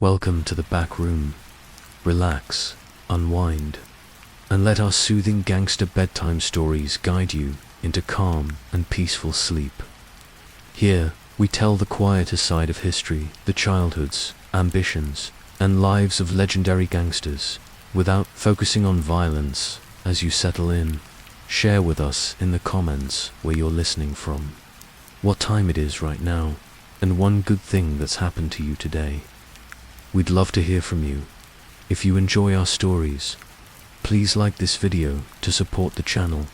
Welcome to the back room. Relax, unwind, and let our soothing gangster bedtime stories guide you into calm and peaceful sleep. Here, we tell the quieter side of history, the childhoods, ambitions, and lives of legendary gangsters, without focusing on violence. As you settle in, share with us in the comments where you're listening from, what time it is right now, and one good thing that's happened to you today. We'd love to hear from you. If you enjoy our stories, please like this video to support the channel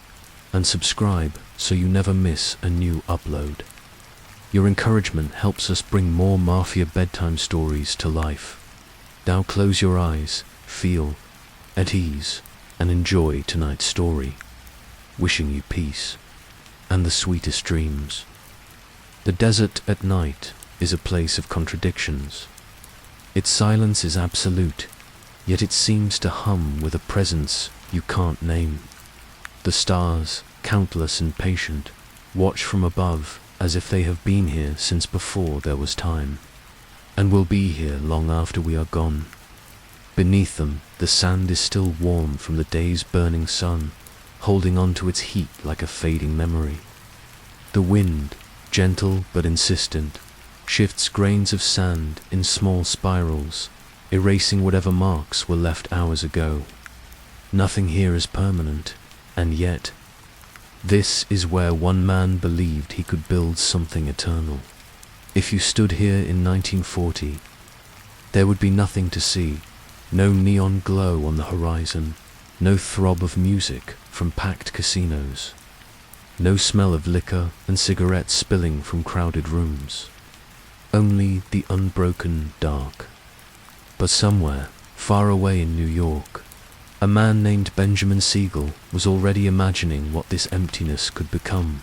and subscribe so you never miss a new upload. Your encouragement helps us bring more Mafia bedtime stories to life. Now close your eyes, feel at ease, and enjoy tonight's story. Wishing you peace and the sweetest dreams. The desert at night is a place of contradictions. Its silence is absolute, yet it seems to hum with a presence you can't name. The stars, countless and patient, watch from above as if they have been here since before there was time, and will be here long after we are gone. Beneath them, the sand is still warm from the day's burning sun, holding on to its heat like a fading memory. The wind, gentle but insistent, shifts grains of sand in small spirals, erasing whatever marks were left hours ago. Nothing here is permanent, and yet, this is where one man believed he could build something eternal. If you stood here in 1940, there would be nothing to see, no neon glow on the horizon, no throb of music from packed casinos, no smell of liquor and cigarettes spilling from crowded rooms. Only the unbroken dark. But somewhere, far away in New York, a man named Bugsy Siegel was already imagining what this emptiness could become.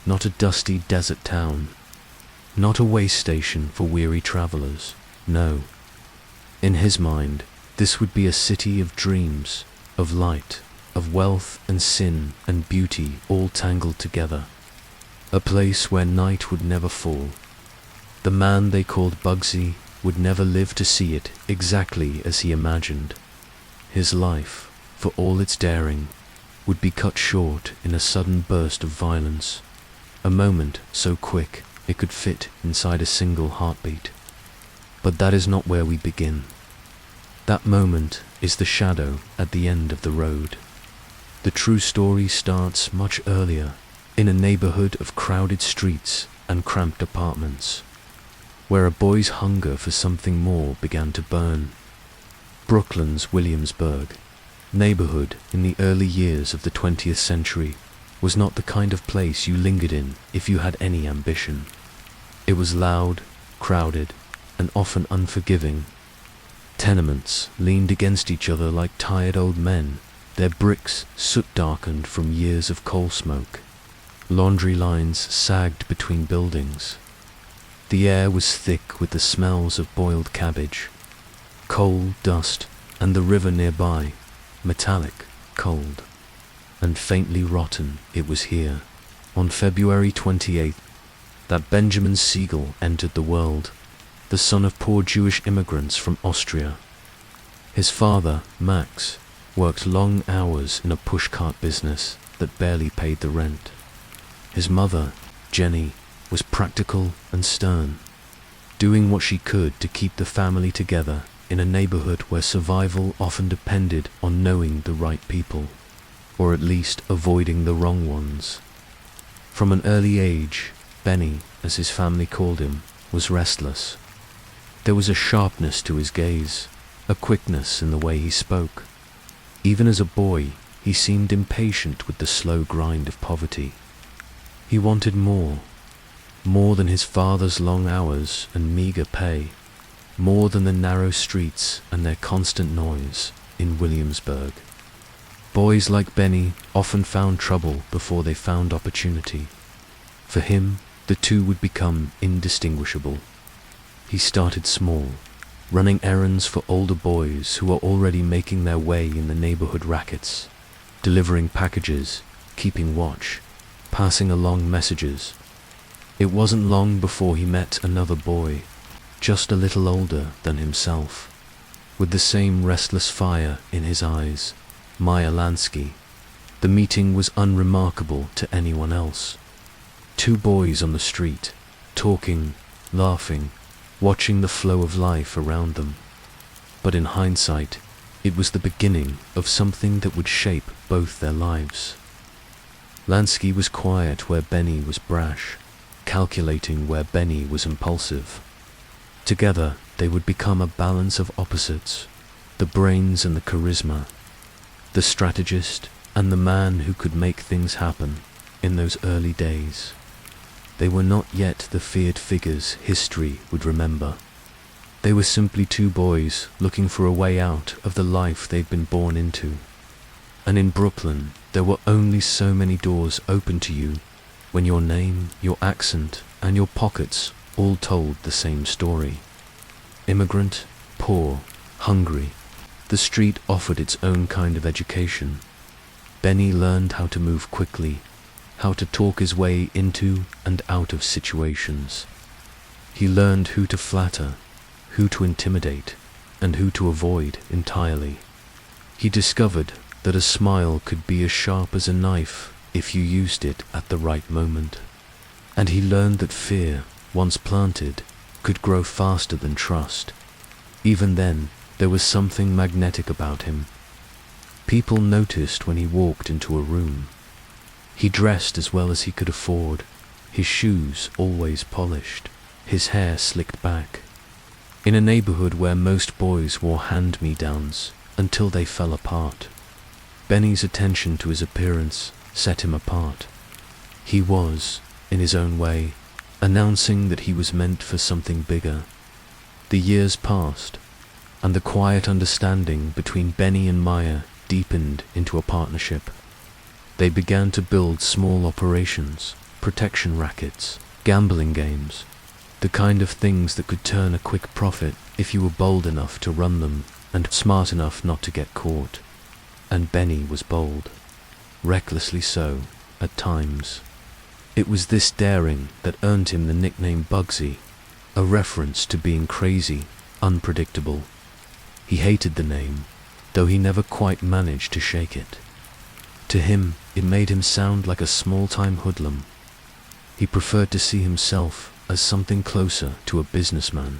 Not a dusty desert town, not a way station for weary travelers, no. In his mind, this would be a city of dreams, of light, of wealth and sin and beauty all tangled together. A place where night would never fall. The man they called Bugsy would never live to see it exactly as he imagined. His life, for all its daring, would be cut short in a sudden burst of violence, a moment so quick it could fit inside a single heartbeat. But that is not where we begin. That moment is the shadow at the end of the road. The true story starts much earlier, in a neighborhood of crowded streets and cramped apartments, where a boy's hunger for something more began to burn. Brooklyn's Williamsburg neighborhood in the early years of the 20th century was not the kind of place you lingered in if you had any ambition. It was loud, crowded, and often unforgiving. Tenements leaned against each other like tired old men, their bricks soot-darkened from years of coal smoke. Laundry lines sagged between buildings. The air was thick with the smells of boiled cabbage, coal, dust, and the river nearby, metallic, cold, and faintly rotten. It was here, on February 28th, that Bugsy Siegel entered the world, the son of poor Jewish immigrants from Austria. His father, Max, worked long hours in a pushcart business that barely paid the rent. His mother, Jenny, was practical and stern, doing what she could to keep the family together in a neighborhood where survival often depended on knowing the right people, or at least avoiding the wrong ones. From an early age, Benny, as his family called him, was restless. There was a sharpness to his gaze, a quickness in the way he spoke. Even as a boy, he seemed impatient with the slow grind of poverty. He wanted more than his father's long hours and meager pay, more than the narrow streets and their constant noise in Williamsburg. Boys like Benny often found trouble before they found opportunity. For him, the two would become indistinguishable. He started small, running errands for older boys who were already making their way in the neighborhood rackets, delivering packages, keeping watch, passing along messages. It wasn't long before he met another boy, just a little older than himself, with the same restless fire in his eyes, Maya Lansky. The meeting was unremarkable to anyone else. Two boys on the street, talking, laughing, watching the flow of life around them. But in hindsight, it was the beginning of something that would shape both their lives. Lansky was quiet where Benny was brash, calculating where Benny was impulsive. Together, they would become a balance of opposites, the brains and the charisma, the strategist and the man who could make things happen in those early days. They were not yet the feared figures history would remember. They were simply two boys looking for a way out of the life they'd been born into. And in Brooklyn, there were only so many doors open to you when your name, your accent, and your pockets all told the same story. Immigrant, poor, hungry, the street offered its own kind of education. Benny learned how to move quickly, how to talk his way into and out of situations. He learned who to flatter, who to intimidate, and who to avoid entirely. He discovered that a smile could be as sharp as a knife if you used it at the right moment. And he learned that fear, once planted, could grow faster than trust. Even then, there was something magnetic about him. People noticed when he walked into a room. He dressed as well as he could afford, his shoes always polished, his hair slicked back. In a neighborhood where most boys wore hand-me-downs until they fell apart, Benny's attention to his appearance set him apart. He was, in his own way, announcing that he was meant for something bigger. The years passed, and the quiet understanding between Benny and Maya deepened into a partnership. They began to build small operations, protection rackets, gambling games, the kind of things that could turn a quick profit if you were bold enough to run them and smart enough not to get caught. And Benny was bold, recklessly so, at times. It was this daring that earned him the nickname Bugsy, a reference to being crazy, unpredictable. He hated the name, though he never quite managed to shake it. To him, it made him sound like a small-time hoodlum. He preferred to see himself as something closer to a businessman,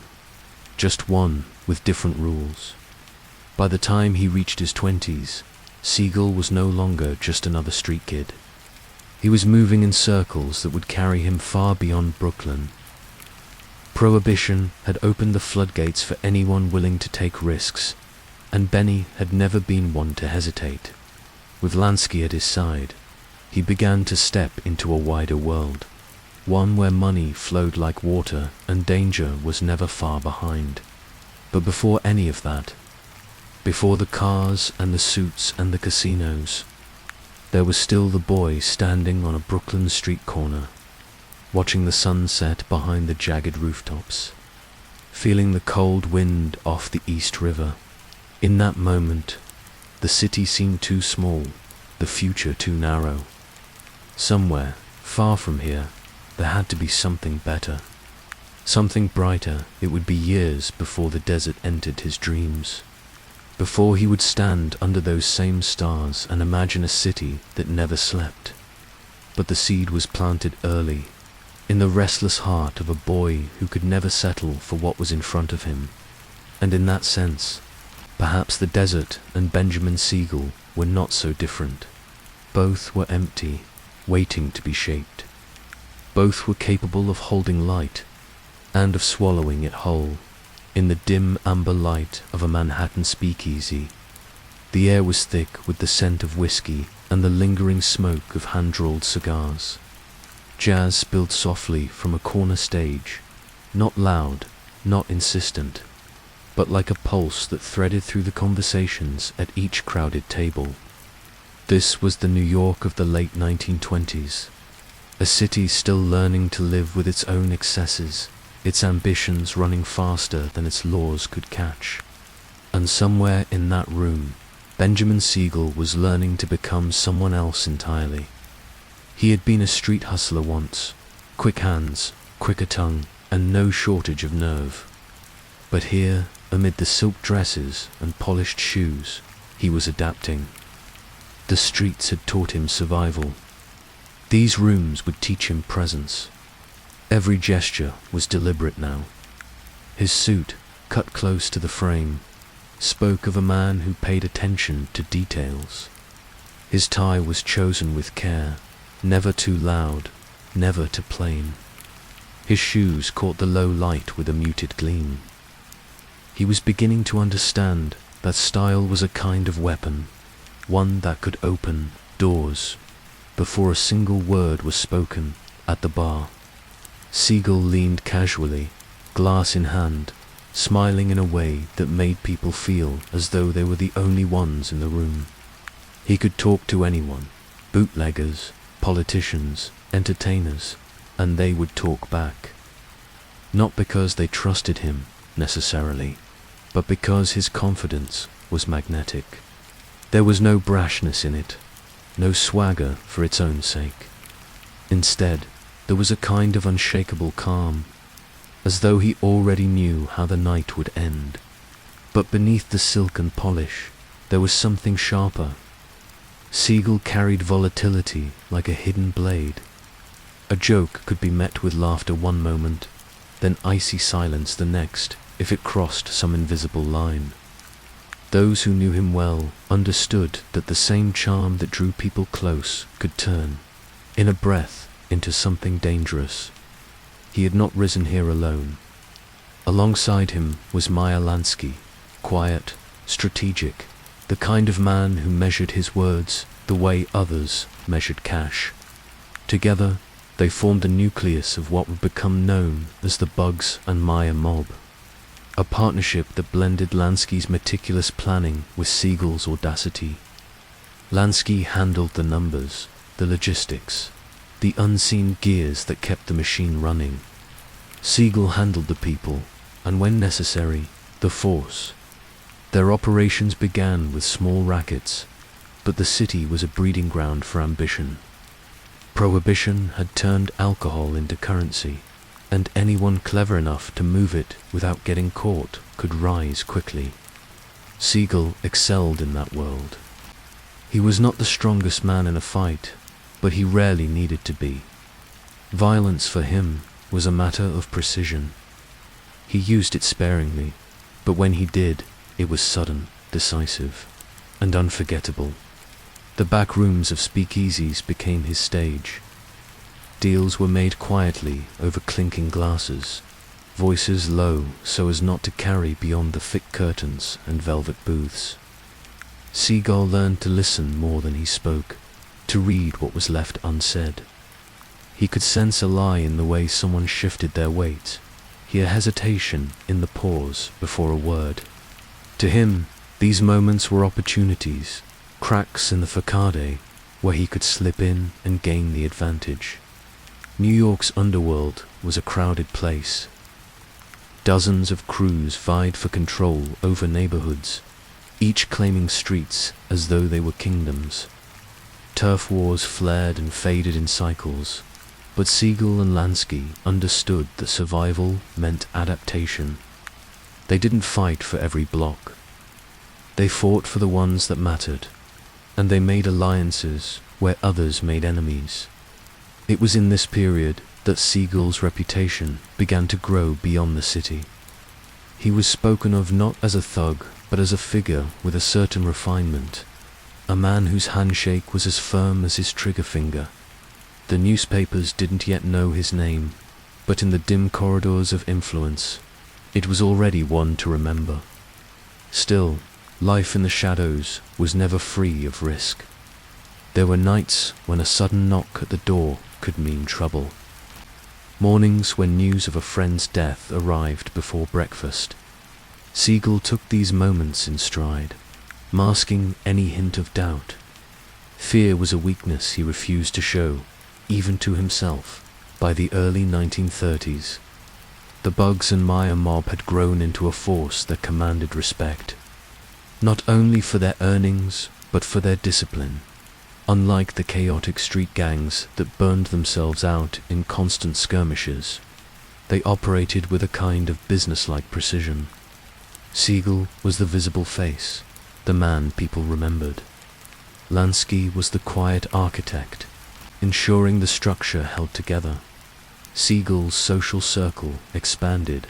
just one with different rules. By the time he reached his 20s, Siegel was no longer just another street kid. He was moving in circles that would carry him far beyond Brooklyn. Prohibition had opened the floodgates for anyone willing to take risks, and Benny had never been one to hesitate. With Lansky at his side, he began to step into a wider world, one where money flowed like water and danger was never far behind. But before any of that, before the cars and the suits and the casinos, there was still the boy standing on a Brooklyn street corner, watching the sunset behind the jagged rooftops, feeling the cold wind off the East River. In that moment, the city seemed too small, the future too narrow. Somewhere, far from here, there had to be something better. Something brighter. It would be years before the desert entered his dreams, before he would stand under those same stars and imagine a city that never slept. But the seed was planted early, in the restless heart of a boy who could never settle for what was in front of him. And in that sense, perhaps the desert and Benjamin Siegel were not so different. Both were empty, waiting to be shaped. Both were capable of holding light, and of swallowing it whole, in the dim amber light of a Manhattan speakeasy. The air was thick with the scent of whiskey and the lingering smoke of hand-rolled cigars. Jazz spilled softly from a corner stage, not loud, not insistent, but like a pulse that threaded through the conversations at each crowded table. This was the New York of the late 1920s, a city still learning to live with its own excesses, its ambitions running faster than its laws could catch. And somewhere in that room, Benjamin Siegel was learning to become someone else entirely. He had been a street hustler once, quick hands, quicker tongue, and no shortage of nerve. But here, amid the silk dresses and polished shoes, he was adapting. The streets had taught him survival. These rooms would teach him presence. Every gesture was deliberate now. His suit, cut close to the frame, spoke of a man who paid attention to details. His tie was chosen with care, never too loud, never too plain. His shoes caught the low light with a muted gleam. He was beginning to understand that style was a kind of weapon, one that could open doors before a single word was spoken at the bar. Siegel leaned casually, glass in hand, smiling in a way that made people feel as though they were the only ones in the room. He could talk to anyone, bootleggers, politicians, entertainers, and they would talk back. Not because they trusted him, necessarily, but because his confidence was magnetic. There was no brashness in it, no swagger for its own sake. Instead, there was a kind of unshakable calm, as though he already knew how the night would end. But beneath the silk and polish, there was something sharper. Siegel carried volatility like a hidden blade. A joke could be met with laughter one moment, then icy silence the next if it crossed some invisible line. Those who knew him well understood that the same charm that drew people close could turn, in a breath, into something dangerous. He had not risen here alone. Alongside him was Meyer Lansky, quiet, strategic, the kind of man who measured his words the way others measured cash. Together, they formed the nucleus of what would become known as the Bugs and Meyer mob. A partnership that blended Lansky's meticulous planning with Siegel's audacity. Lansky handled the numbers, the logistics, the unseen gears that kept the machine running. Siegel handled the people, and when necessary, the force. Their operations began with small rackets, but the city was a breeding ground for ambition. Prohibition had turned alcohol into currency, and anyone clever enough to move it without getting caught could rise quickly. Siegel excelled in that world. He was not the strongest man in a fight, but he rarely needed to be. Violence for him was a matter of precision. He used it sparingly, but when he did, it was sudden, decisive, and unforgettable. The back rooms of speakeasies became his stage. Deals were made quietly over clinking glasses, voices low so as not to carry beyond the thick curtains and velvet booths. Siegel learned to listen more than he spoke, to read what was left unsaid. He could sense a lie in the way someone shifted their weight, hear hesitation in the pause before a word. To him, these moments were opportunities, cracks in the facade, where he could slip in and gain the advantage. New York's underworld was a crowded place. Dozens of crews vied for control over neighborhoods, each claiming streets as though they were kingdoms. Turf wars flared and faded in cycles, but Siegel and Lansky understood that survival meant adaptation. They didn't fight for every block. They fought for the ones that mattered, and they made alliances where others made enemies. It was in this period that Siegel's reputation began to grow beyond the city. He was spoken of not as a thug, but as a figure with a certain refinement, a man whose handshake was as firm as his trigger finger. The newspapers didn't yet know his name, but in the dim corridors of influence, it was already one to remember. Still, life in the shadows was never free of risk. There were nights when a sudden knock at the door could mean trouble. Mornings when news of a friend's death arrived before breakfast. Siegel took these moments in stride, masking any hint of doubt. Fear was a weakness he refused to show, even to himself. By the early 1930s, the Bugs and Meyer mob had grown into a force that commanded respect, not only for their earnings, but for their discipline. Unlike the chaotic street gangs that burned themselves out in constant skirmishes, they operated with a kind of businesslike precision. Siegel was the visible face, the man people remembered. Lansky was the quiet architect, ensuring the structure held together. Siegel's social circle expanded.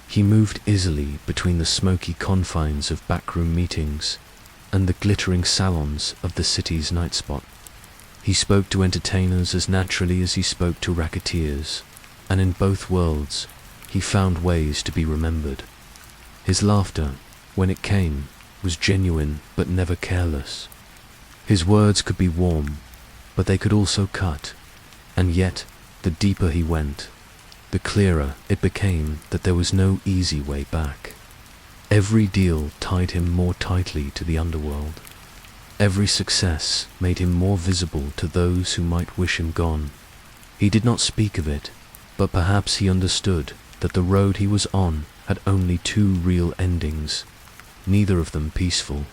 He moved easily between the smoky confines of backroom meetings and the glittering salons of the city's night spot. He spoke to entertainers as naturally as he spoke to racketeers, and in both worlds, he found ways to be remembered. His laughter, when it came, was genuine but never careless. His words could be warm, but they could also cut, and yet, the deeper he went, the clearer it became that there was no easy way back. Every deal tied him more tightly to the underworld. Every success made him more visible to those who might wish him gone. He did not speak of it, but perhaps he understood that the road he was on had only two real endings, neither of them peaceful.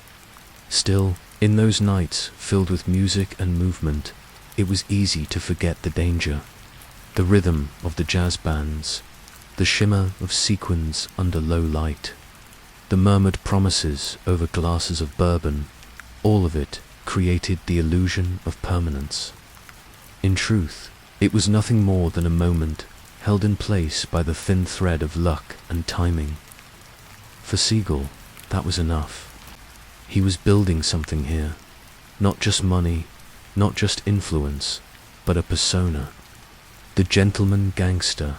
Still, in those nights filled with music and movement, it was easy to forget the danger. The rhythm of the jazz bands, the shimmer of sequins under low light, the murmured promises over glasses of bourbon, all of it created the illusion of permanence. In truth, it was nothing more than a moment held in place by the thin thread of luck and timing. For Siegel, that was enough. He was building something here, not just money, not just influence, but a persona. The gentleman gangster,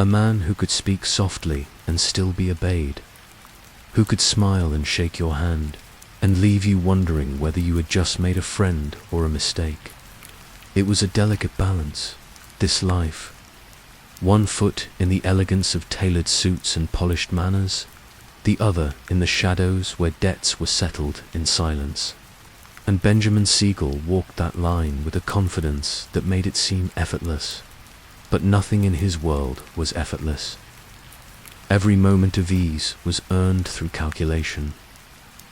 a man who could speak softly and still be obeyed, who could smile and shake your hand and leave you wondering whether you had just made a friend or a mistake. It was a delicate balance, this life. One foot in the elegance of tailored suits and polished manners, the other in the shadows where debts were settled in silence. And Benjamin Siegel walked that line with a confidence that made it seem effortless. But nothing in his world was effortless. Every moment of ease was earned through calculation.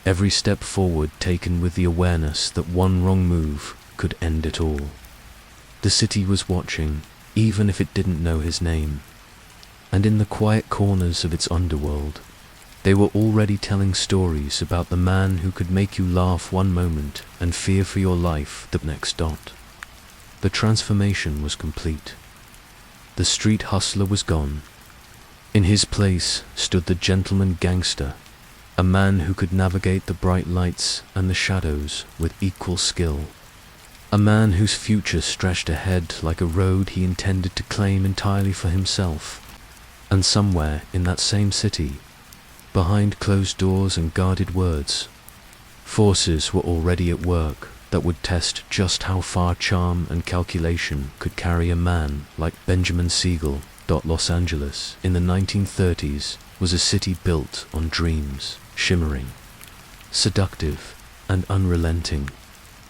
Every step forward taken with the awareness that one wrong move could end it all. The city was watching, even if it didn't know his name. And in the quiet corners of its underworld, they were already telling stories about the man who could make you laugh one moment and fear for your life the next dot. The transformation was complete. The street hustler was gone. In his place stood the gentleman gangster, a man who could navigate the bright lights and the shadows with equal skill. A man whose future stretched ahead like a road he intended to claim entirely for himself. And somewhere in that same city, behind closed doors and guarded words, forces were already at work that would test just how far charm and calculation could carry a man like Benjamin Siegel. Los Angeles in the 1930s was a city built on dreams, shimmering, seductive, and unrelenting.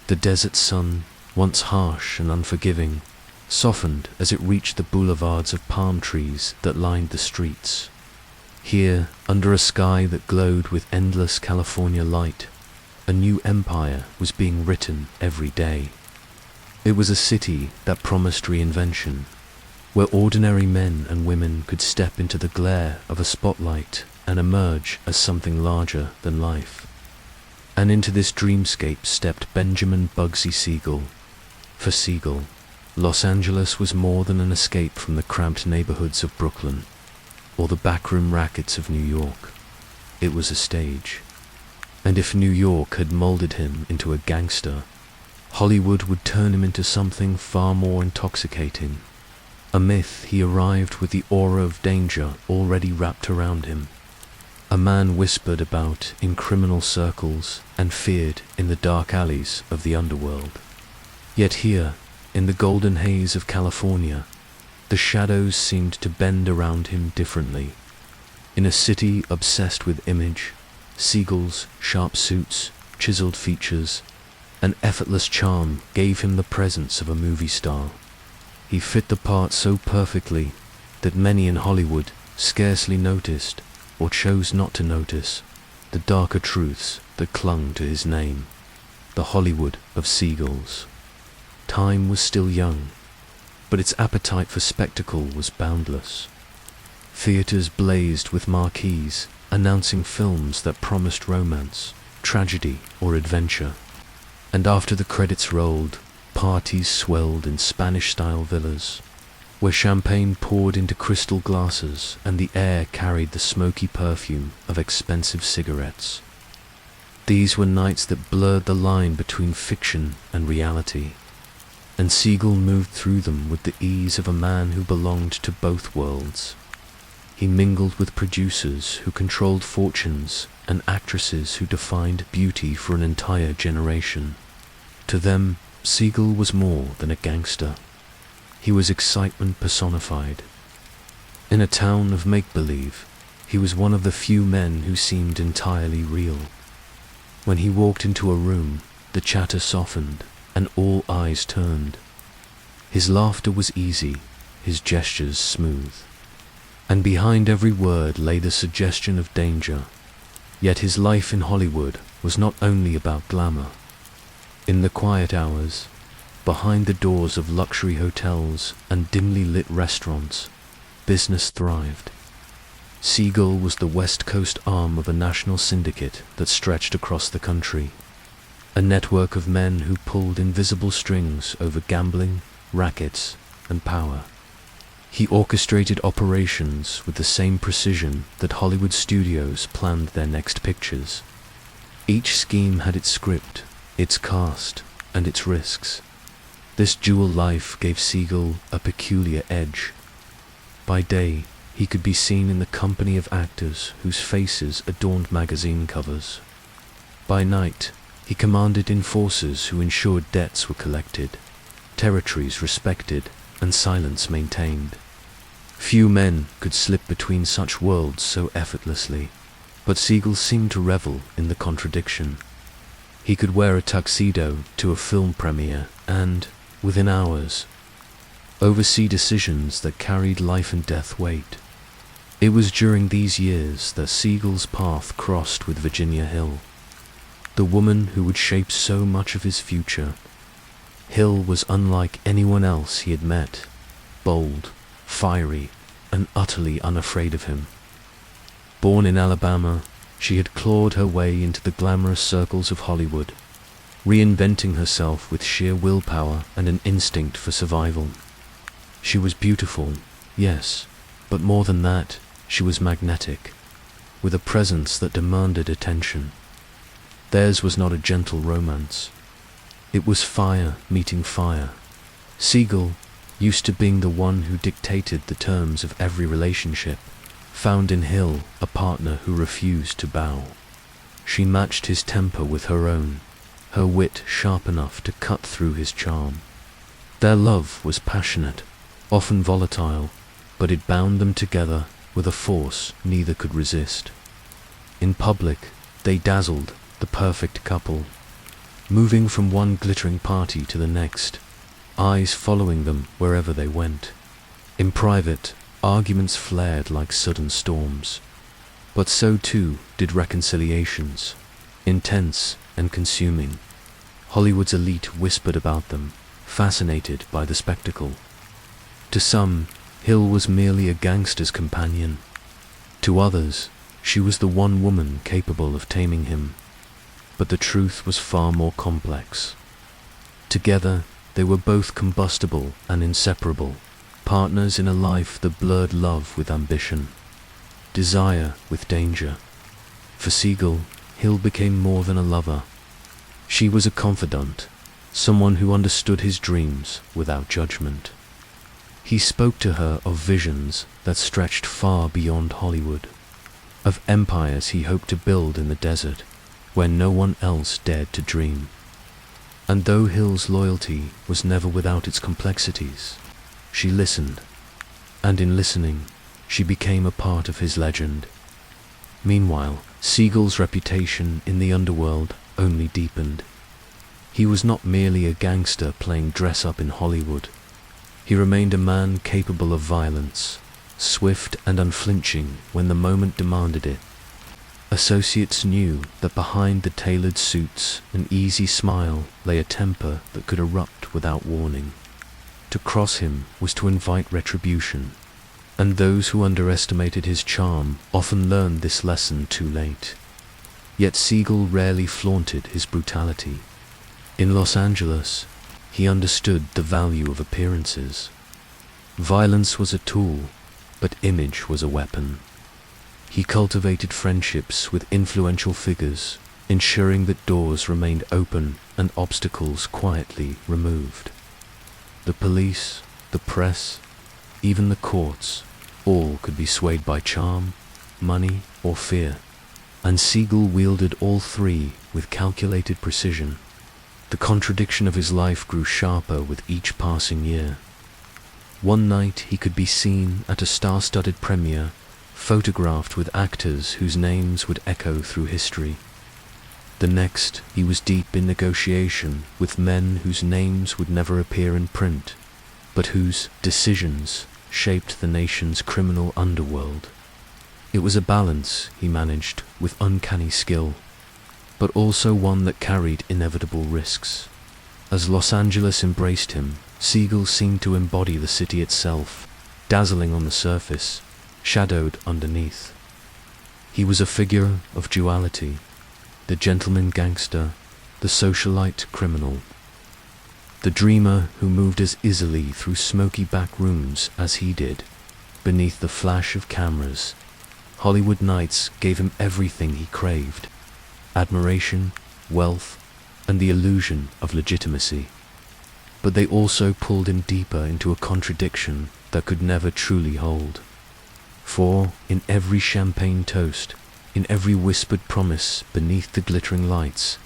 The desert sun, once harsh and unforgiving, softened as it reached the boulevards of palm trees that lined the streets. Here, under a sky that glowed with endless California light, a new empire was being written every day. It was a city that promised reinvention, where ordinary men and women could step into the glare of a spotlight and emerge as something larger than life. And into this dreamscape stepped Benjamin Bugsy Siegel. For Siegel, Los Angeles was more than an escape from the cramped neighborhoods of Brooklyn or the backroom rackets of New York. It was a stage. And if New York had molded him into a gangster, Hollywood would turn him into something far more intoxicating. A myth he arrived with the aura of danger already wrapped around him. A man whispered about in criminal circles and feared in the dark alleys of the underworld. Yet here, in the golden haze of California, the shadows seemed to bend around him differently. In a city obsessed with image, Siegel's sharp suits, chiseled features, and effortless charm gave him the presence of a movie star. He fit the part so perfectly that many in Hollywood scarcely noticed or chose not to notice the darker truths that clung to his name, the Hollywood of Siegels. Time was still young, but its appetite for spectacle was boundless. Theaters blazed with marquees announcing films that promised romance, tragedy, or adventure. And after the credits rolled, parties swelled in Spanish-style villas, where champagne poured into crystal glasses and the air carried the smoky perfume of expensive cigarettes. These were nights that blurred the line between fiction and reality, and Siegel moved through them with the ease of a man who belonged to both worlds. He mingled with producers who controlled fortunes and actresses who defined beauty for an entire generation. To them, Siegel was more than a gangster. He was excitement personified. In a town of make-believe, he was one of the few men who seemed entirely real. When he walked into a room, the chatter softened and all eyes turned. His laughter was easy, his gestures smooth. And behind every word lay the suggestion of danger. Yet his life in Hollywood was not only about glamour. In the quiet hours, behind the doors of luxury hotels and dimly lit restaurants, business thrived. Siegel was the West Coast arm of a national syndicate that stretched across the country. A network of men who pulled invisible strings over gambling, rackets, and power. He orchestrated operations with the same precision that Hollywood studios planned their next pictures. Each scheme had its script, its cast, and its risks. This dual life gave Siegel a peculiar edge. By day, he could be seen in the company of actors whose faces adorned magazine covers. By night, he commanded enforcers who ensured debts were collected, territories respected, and silence maintained. Few men could slip between such worlds so effortlessly, but Siegel seemed to revel in the contradiction. He could wear a tuxedo to a film premiere and, within hours, oversee decisions that carried life and death weight. It was during these years that Siegel's path crossed with Virginia Hill, the woman who would shape so much of his future. Hill was unlike anyone else he had met, bold, fiery, and utterly unafraid of him. Born in Alabama, she had clawed her way into the glamorous circles of Hollywood, reinventing herself with sheer willpower and an instinct for survival. She was beautiful, yes, but more than that, she was magnetic, with a presence that demanded attention. Theirs was not a gentle romance. It was fire meeting fire. Siegel, used to being the one who dictated the terms of every relationship, found in Hill a partner who refused to bow. She matched his temper with her own, her wit sharp enough to cut through his charm. Their love was passionate, often volatile, but it bound them together with a force neither could resist. In public, they dazzled, the perfect couple, moving from one glittering party to the next, eyes following them wherever they went. In private, arguments flared like sudden storms, but so too did reconciliations, intense and consuming. Hollywood's elite whispered about them, fascinated by the spectacle. To some, Hill was merely a gangster's companion. To others, she was the one woman capable of taming him. But the truth was far more complex. Together, they were both combustible and inseparable, partners in a life that blurred love with ambition, desire with danger. For Siegel, Hill became more than a lover. She was a confidant, someone who understood his dreams without judgment. He spoke to her of visions that stretched far beyond Hollywood, of empires he hoped to build in the desert, where no one else dared to dream. And though Hill's loyalty was never without its complexities, she listened, and in listening, she became a part of his legend. Meanwhile, Siegel's reputation in the underworld only deepened. He was not merely a gangster playing dress-up in Hollywood. He remained a man capable of violence, swift and unflinching when the moment demanded it. Associates knew that behind the tailored suits and easy smile lay a temper that could erupt without warning. To cross him was to invite retribution. and those who underestimated his charm often learned this lesson too late. Yet Siegel rarely flaunted his brutality. In Los Angeles, he understood the value of appearances. Violence was a tool, but image was a weapon. He cultivated friendships with influential figures, ensuring that doors remained open and obstacles quietly removed. The police, the press, even the courts, all could be swayed by charm, money, or fear, and Siegel wielded all three with calculated precision. The contradiction of his life grew sharper with each passing year. One night he could be seen at a star-studded premiere, photographed with actors whose names would echo through history. The next, he was deep in negotiation with men whose names would never appear in print, but whose decisions shaped the nation's criminal underworld. It was a balance he managed with uncanny skill, but also one that carried inevitable risks. As Los Angeles embraced him, Siegel seemed to embody the city itself, dazzling on the surface, shadowed underneath. He was a figure of duality, the gentleman gangster, the socialite criminal, the dreamer who moved as easily through smoky back rooms as he did, beneath the flash of cameras. Hollywood nights gave him everything he craved: admiration, wealth, and the illusion of legitimacy. But they also pulled him deeper into a contradiction that could never truly hold. For in every champagne toast, in every whispered promise beneath the glittering lights,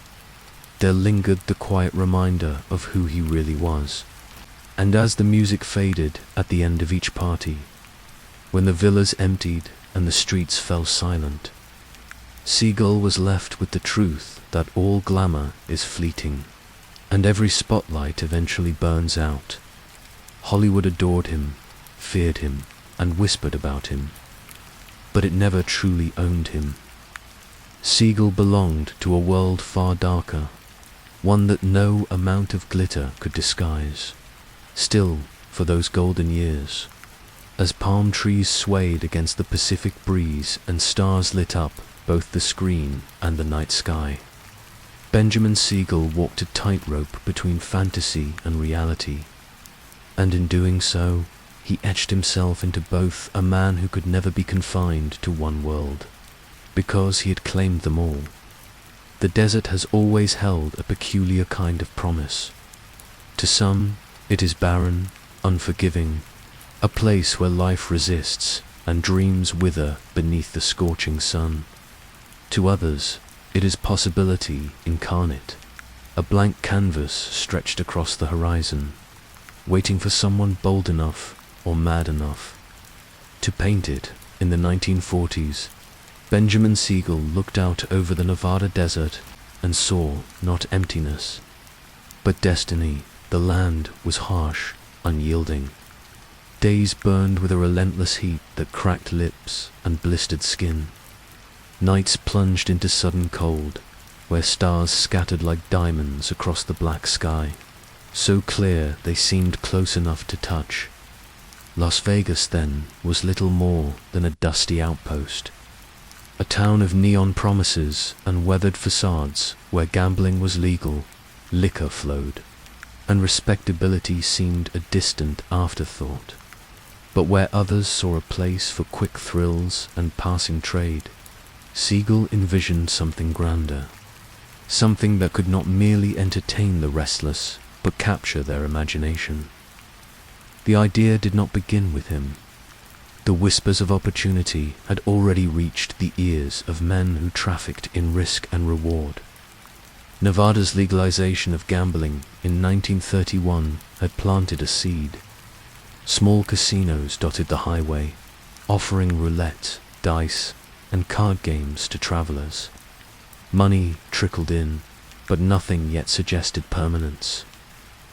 there lingered the quiet reminder of who he really was. And as the music faded at the end of each party, when the villas emptied and the streets fell silent, Siegel was left with the truth that all glamour is fleeting, and every spotlight eventually burns out. Hollywood adored him, feared him, and whispered about him, but it never truly owned him. Siegel belonged to a world far darker, one that no amount of glitter could disguise. Still, for those golden years, as palm trees swayed against the Pacific breeze and stars lit up both the screen and the night sky, Benjamin Siegel walked a tightrope between fantasy and reality, and in doing so, he etched himself into both a man who could never be confined to one world, because he had claimed them all. The desert has always held a peculiar kind of promise. To some, it is barren, unforgiving, a place where life resists and dreams wither beneath the scorching sun. To others, it is possibility incarnate, a blank canvas stretched across the horizon, waiting for someone bold enough or mad enough to paint it. In the 1940s, Benjamin Siegel looked out over the Nevada desert and saw not emptiness, but destiny. The land was harsh, unyielding. Days burned with a relentless heat that cracked lips and blistered skin. Nights plunged into sudden cold, where stars scattered like diamonds across the black sky, so clear they seemed close enough to touch. Las Vegas, then, was little more than a dusty outpost, a town of neon promises and weathered facades where gambling was legal, liquor flowed, and respectability seemed a distant afterthought. But where others saw a place for quick thrills and passing trade, Siegel envisioned something grander, something that could not merely entertain the restless, but capture their imagination. The idea did not begin with him. The whispers of opportunity had already reached the ears of men who trafficked in risk and reward. Nevada's legalization of gambling in 1931 had planted a seed. Small casinos dotted the highway, offering roulette, dice, and card games to travelers. Money trickled in, but nothing yet suggested permanence.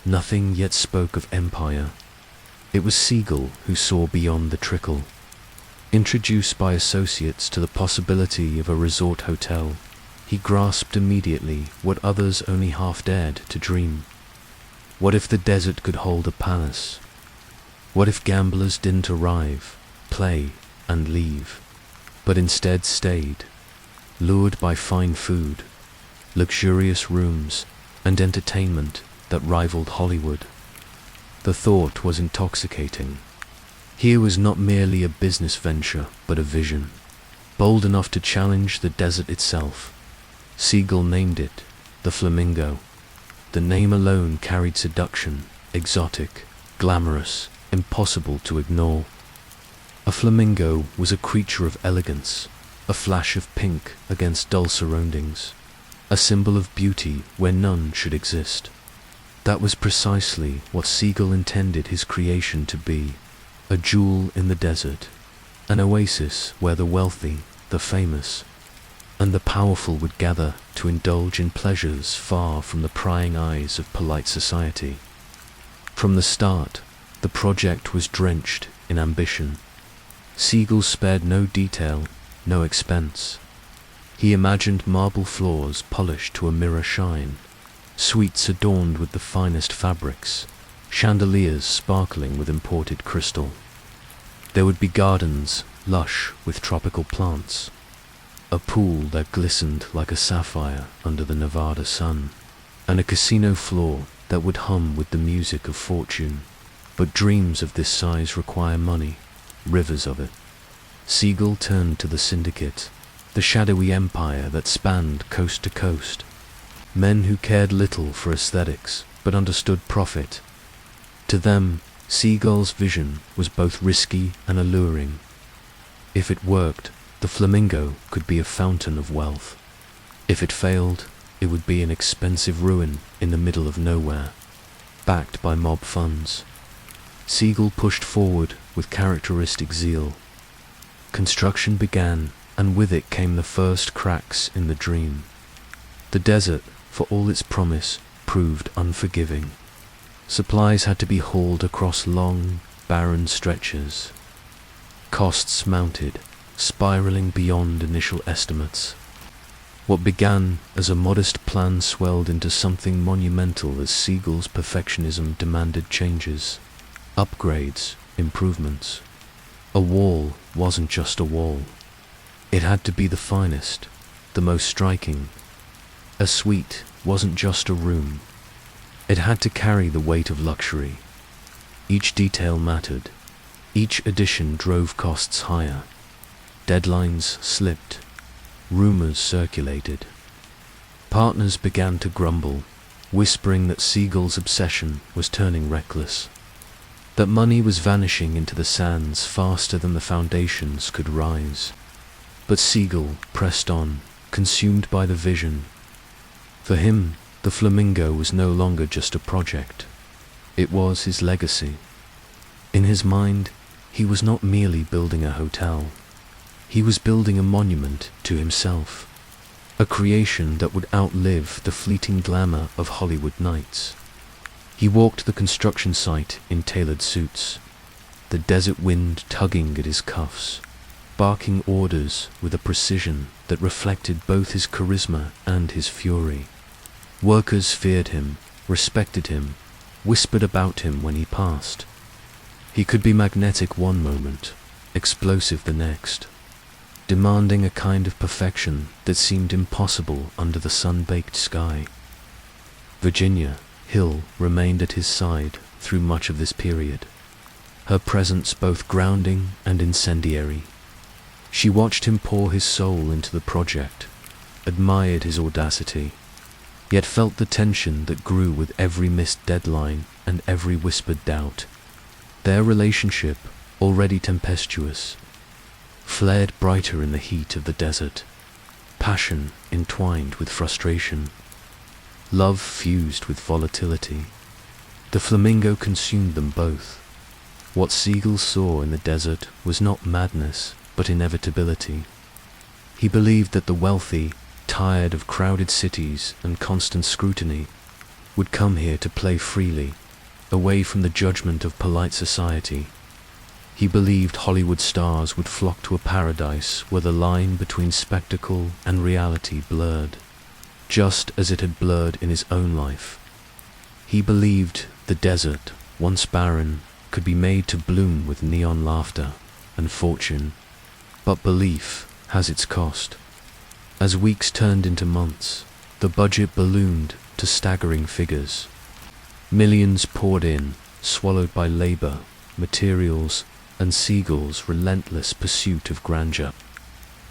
Nothing yet spoke of empire. It was Siegel who saw beyond the trickle. Introduced by associates to the possibility of a resort hotel, he grasped immediately what others only half dared to dream. What if the desert could hold a palace? What if gamblers didn't arrive, play and leave, but instead stayed, lured by fine food, luxurious rooms, and entertainment that rivaled Hollywood. The thought was intoxicating. Here was not merely a business venture, but a vision, bold enough to challenge the desert itself. Siegel named it the Flamingo. The name alone carried seduction, exotic, glamorous, impossible to ignore. A flamingo was a creature of elegance, a flash of pink against dull surroundings, a symbol of beauty where none should exist. That was precisely what Siegel intended his creation to be, a jewel in the desert, an oasis where the wealthy, the famous, and the powerful would gather to indulge in pleasures far from the prying eyes of polite society. From the start, the project was drenched in ambition. Siegel spared no detail, no expense. He imagined marble floors polished to a mirror shine, suites adorned with the finest fabrics, chandeliers sparkling with imported crystal. There would be gardens lush with tropical plants, a pool that glistened like a sapphire under the Nevada sun, and a casino floor that would hum with the music of fortune. But dreams of this size require money, rivers of it. Siegel turned to the syndicate, the shadowy empire that spanned coast to coast. Men who cared little for aesthetics, but understood profit. To them, Siegel's vision was both risky and alluring. If it worked, the Flamingo could be a fountain of wealth. If it failed, it would be an expensive ruin in the middle of nowhere, backed by mob funds. Siegel pushed forward with characteristic zeal. Construction began, and with it came the first cracks in the dream. The desert, for all its promise, proved unforgiving. Supplies had to be hauled across long, barren stretches. Costs mounted, spiraling beyond initial estimates. What began as a modest plan swelled into something monumental as Siegel's perfectionism demanded changes, upgrades, improvements. A wall wasn't just a wall. It had to be the finest, the most striking. A suite wasn't just a room. It had to carry the weight of luxury. Each detail mattered. Each addition drove costs higher. Deadlines slipped. Rumors circulated. Partners began to grumble, whispering that Siegel's obsession was turning reckless, that money was vanishing into the sands faster than the foundations could rise. But Siegel pressed on, consumed by the vision. For him, the Flamingo was no longer just a project. It was his legacy. In his mind, he was not merely building a hotel. He was building a monument to himself, a creation that would outlive the fleeting glamour of Hollywood nights. He walked the construction site in tailored suits, the desert wind tugging at his cuffs, barking orders with a precision that reflected both his charisma and his fury. Workers feared him, respected him, whispered about him when he passed. He could be magnetic one moment, explosive the next, demanding a kind of perfection that seemed impossible under the sun-baked sky. Virginia Hill remained at his side through much of this period, her presence both grounding and incendiary. She watched him pour his soul into the project, admired his audacity, yet felt the tension that grew with every missed deadline and every whispered doubt. Their relationship, already tempestuous, flared brighter in the heat of the desert, passion entwined with frustration, love fused with volatility. The Flamingo consumed them both. What Siegel saw in the desert was not madness, but inevitability. He believed that the wealthy, tired of crowded cities and constant scrutiny, would come here to play freely, away from the judgment of polite society. He believed Hollywood stars would flock to a paradise where the line between spectacle and reality blurred, just as it had blurred in his own life. He believed the desert, once barren, could be made to bloom with neon laughter, and fortune. But belief has its cost. As weeks turned into months, the budget ballooned to staggering figures. Millions poured in, swallowed by labor, materials, and Siegel's relentless pursuit of grandeur.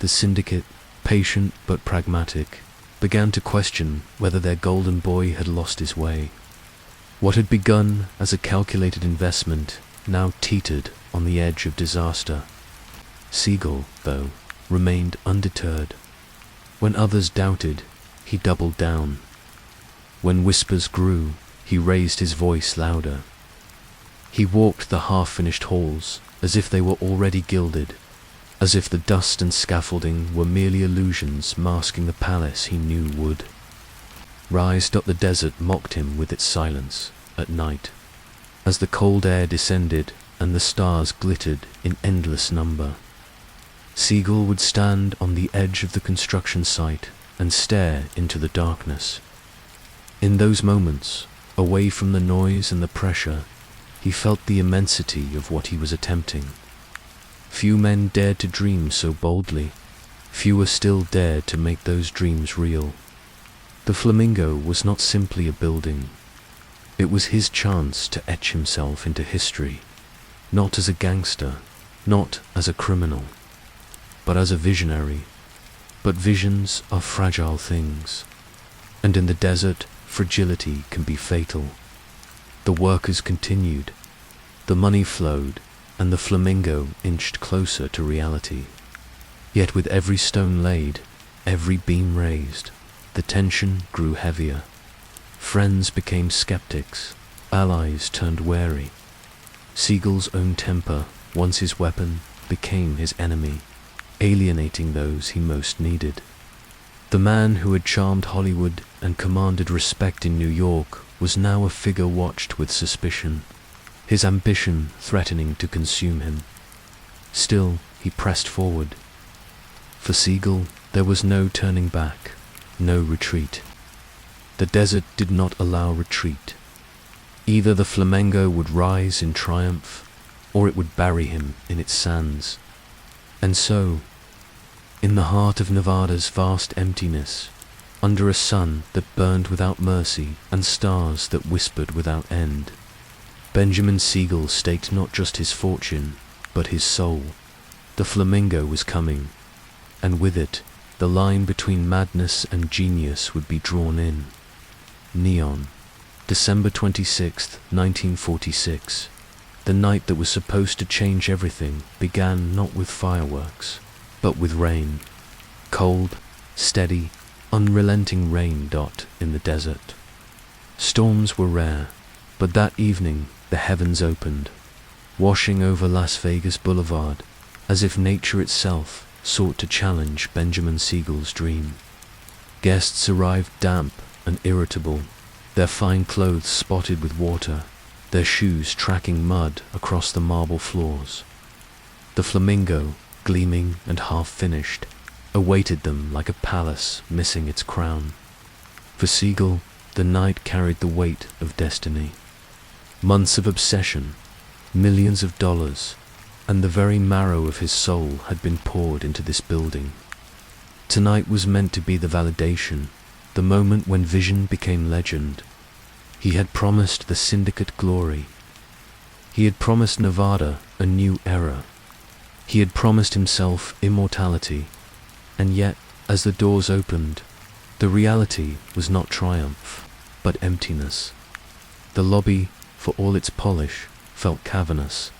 The syndicate, patient but pragmatic, began to question whether their golden boy had lost his way. What had begun as a calculated investment now teetered on the edge of disaster. Siegel, though, remained undeterred. When others doubted, he doubled down. When whispers grew, he raised his voice louder. He walked the half-finished halls as if they were already gilded, as if the dust and scaffolding were merely illusions masking the palace he knew would. The desert mocked him with its silence at night, as the cold air descended and the stars glittered in endless number. Siegel would stand on the edge of the construction site and stare into the darkness. In those moments, away from the noise and the pressure, he felt the immensity of what he was attempting. Few men dared to dream so boldly. Fewer still dared to make those dreams real. The Flamingo was not simply a building. It was his chance to etch himself into history, not as a gangster, not as a criminal, but as a visionary. But visions are fragile things, and in the desert, fragility can be fatal. The workers continued, the money flowed, and the Flamingo inched closer to reality. Yet with every stone laid, every beam raised, the tension grew heavier. Friends became skeptics, allies turned wary. Siegel's own temper, once his weapon, became his enemy, alienating those he most needed. The man who had charmed Hollywood and commanded respect in New York was now a figure watched with suspicion, his ambition threatening to consume him. Still, he pressed forward. For Siegel, there was no turning back, no retreat. The desert did not allow retreat. Either the Flamingo would rise in triumph, or it would bury him in its sands. And so, in the heart of Nevada's vast emptiness, under a sun that burned without mercy and stars that whispered without end, Benjamin Siegel staked not just his fortune, but his soul. The Flamingo was coming, and with it, the line between madness and genius would be drawn in. Neon, December 26, 1946. The night that was supposed to change everything began not with fireworks, but with rain. Cold, steady, unrelenting rain in the desert. Storms were rare, but that evening the heavens opened, washing over Las Vegas Boulevard, as if nature itself sought to challenge Benjamin Siegel's dream. Guests arrived damp and irritable, their fine clothes spotted with water, their shoes tracking mud across the marble floors. The Flamingo, gleaming and half-finished, awaited them like a palace missing its crown. For Siegel, the night carried the weight of destiny. Months of obsession, millions of dollars, and the very marrow of his soul had been poured into this building. Tonight was meant to be the validation, the moment when vision became legend. He had promised the syndicate glory. He had promised Nevada a new era. He had promised himself immortality. And yet, as the doors opened, the reality was not triumph, but emptiness. The lobby, for all its polish, felt cavernous.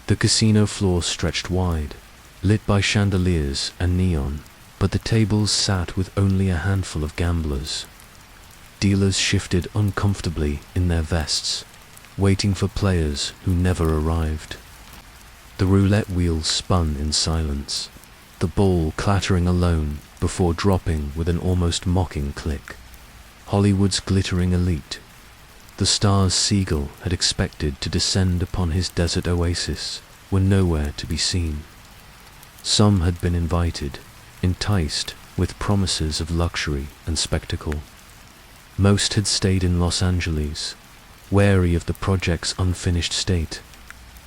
The casino floor stretched wide, lit by chandeliers and neon, but the tables sat with only a handful of gamblers. Dealers shifted uncomfortably in their vests, waiting for players who never arrived. The roulette wheels spun in silence, the ball clattering alone before dropping with an almost mocking click. Hollywood's glittering elite, the stars Siegel had expected to descend upon his desert oasis, were nowhere to be seen. Some had been invited, enticed with promises of luxury and spectacle. Most had stayed in Los Angeles, wary of the project's unfinished state,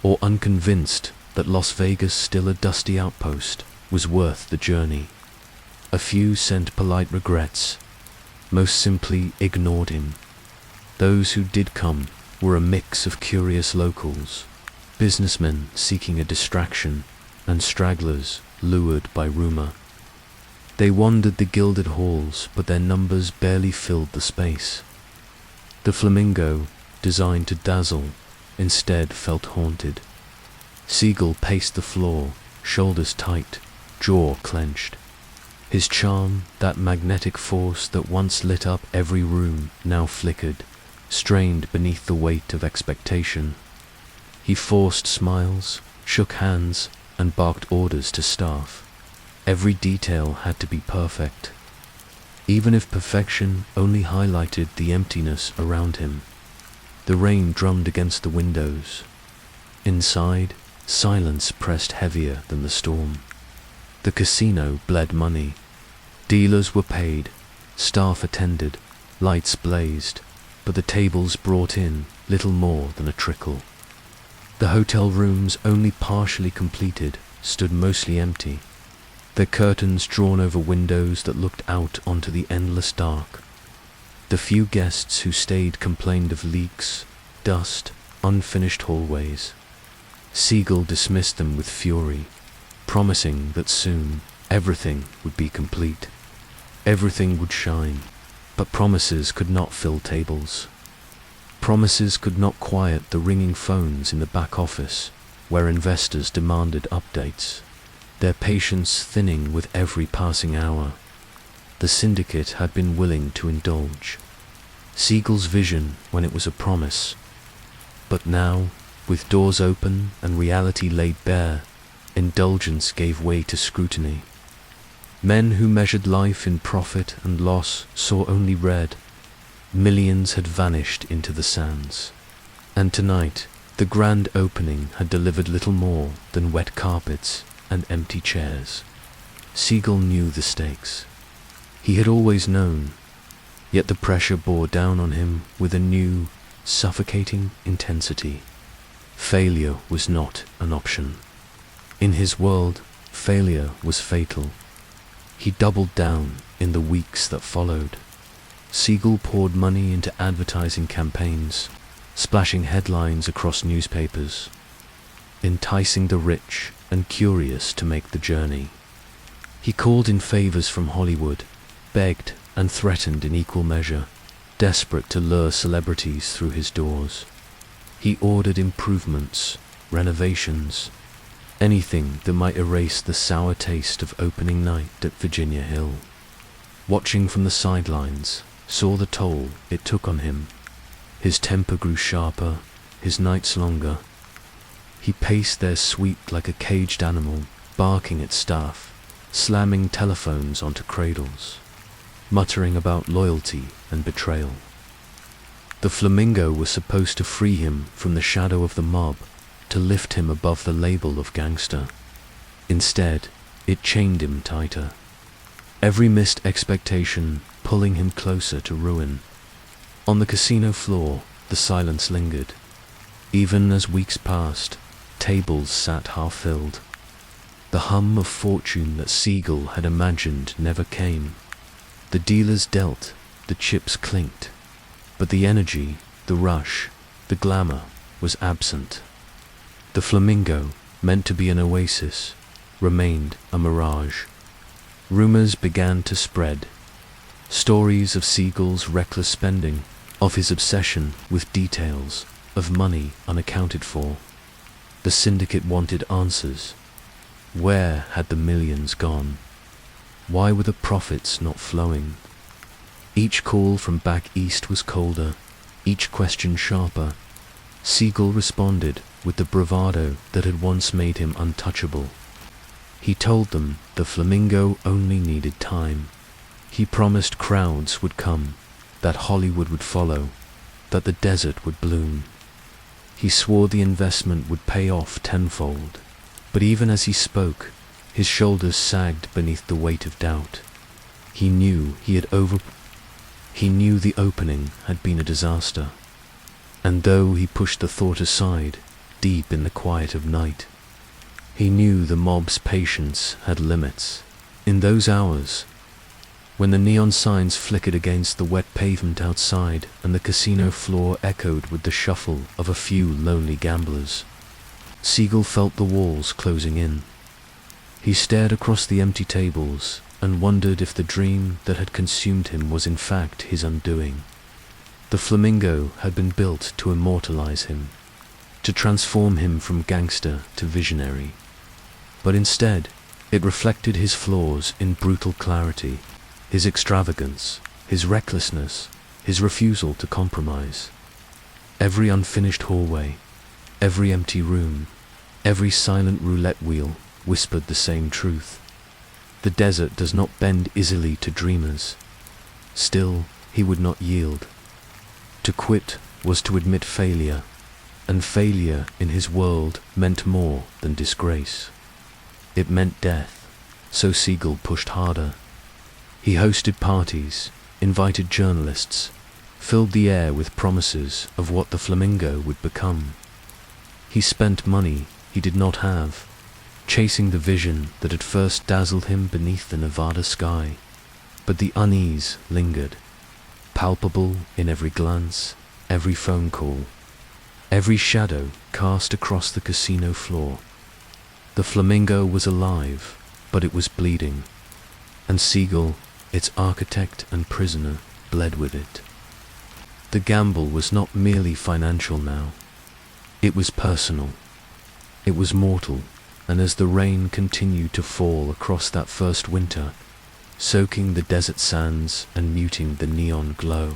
or unconvinced that Las Vegas, still a dusty outpost, was worth the journey. A few sent polite regrets, most simply ignored him. Those who did come were a mix of curious locals, businessmen seeking a distraction, and stragglers lured by rumor. They wandered the gilded halls, but their numbers barely filled the space. The Flamingo, designed to dazzle, instead felt haunted. Siegel paced the floor, shoulders tight, jaw clenched. His charm, that magnetic force that once lit up every room, now flickered, strained beneath the weight of expectation. He forced smiles, shook hands, and barked orders to staff. Every detail had to be perfect, even if perfection only highlighted the emptiness around him. The rain drummed against the windows. Inside, silence pressed heavier than the storm. The casino bled money. Dealers were paid, staff attended, lights blazed, but the tables brought in little more than a trickle. The hotel rooms, only partially completed, stood mostly empty, their curtains drawn over windows that looked out onto the endless dark. The few guests who stayed complained of leaks, dust, unfinished hallways. Siegel dismissed them with fury, promising that soon everything would be complete. Everything would shine, but promises could not fill tables. Promises could not quiet the ringing phones in the back office, where investors demanded updates, their patience thinning with every passing hour. The syndicate had been willing to indulge Siegel's vision when it was a promise, but now, with doors open and reality laid bare, indulgence gave way to scrutiny. Men who measured life in profit and loss saw only red. Millions had vanished into the sands. And tonight, the grand opening had delivered little more than wet carpets and empty chairs. Siegel knew the stakes. He had always known, yet the pressure bore down on him with a new, suffocating intensity. Failure was not an option. In his world, failure was fatal. He doubled down in the weeks that followed. Siegel poured money into advertising campaigns, splashing headlines across newspapers, enticing the rich and curious to make the journey. He called in favors from Hollywood, begged and threatened in equal measure, desperate to lure celebrities through his doors. He ordered improvements, renovations, anything that might erase the sour taste of opening night at Virginia Hill. Watching from the sidelines, saw the toll it took on him. His temper grew sharper, his nights longer. He paced their suite like a caged animal, barking at staff, slamming telephones onto cradles, muttering about loyalty and betrayal. The Flamingo was supposed to free him from the shadow of the mob, to lift him above the label of gangster. Instead, it chained him tighter. Every missed expectation pulling him closer to ruin. On the casino floor, the silence lingered. Even as weeks passed, tables sat half-filled. The hum of fortune that Siegel had imagined never came. The dealers dealt, the chips clinked, but the energy, the rush, the glamour was absent. The Flamingo, meant to be an oasis, remained a mirage. Rumors began to spread. Stories of Siegel's reckless spending, of his obsession with details, of money unaccounted for. The syndicate wanted answers. Where had the millions gone? Why were the profits not flowing? Each call from back east was colder, each question sharper. Siegel responded with the bravado that had once made him untouchable. He told them the Flamingo only needed time. He promised crowds would come, that Hollywood would follow, that the desert would bloom. He swore the investment would pay off tenfold, but even as he spoke, his shoulders sagged beneath the weight of doubt. He knew the opening had been a disaster, and though he pushed the thought aside, deep in the quiet of night, He knew the mob's patience had limits. In those hours, when the neon signs flickered against the wet pavement outside and the casino floor echoed with the shuffle of a few lonely gamblers, Siegel felt the walls closing in. He stared across the empty tables and wondered if the dream that had consumed him was in fact his undoing. The Flamingo had been built to immortalize him, to transform him from gangster to visionary. But instead, it reflected his flaws in brutal clarity, his extravagance, his recklessness, his refusal to compromise. Every unfinished hallway, every empty room, every silent roulette wheel whispered the same truth. The desert does not bend easily to dreamers. Still, he would not yield. To quit was to admit failure, and failure in his world meant more than disgrace. It meant death, so Siegel pushed harder. He hosted parties, invited journalists, filled the air with promises of what the Flamingo would become. He spent money he did not have, chasing the vision that had first dazzled him beneath the Nevada sky. But the unease lingered, palpable in every glance, every phone call, every shadow cast across the casino floor. The Flamingo was alive, but it was bleeding, and Siegel, its architect and prisoner, bled with it. The gamble was not merely financial now. It was personal. It was mortal, and as the rain continued to fall across that first winter, soaking the desert sands and muting the neon glow,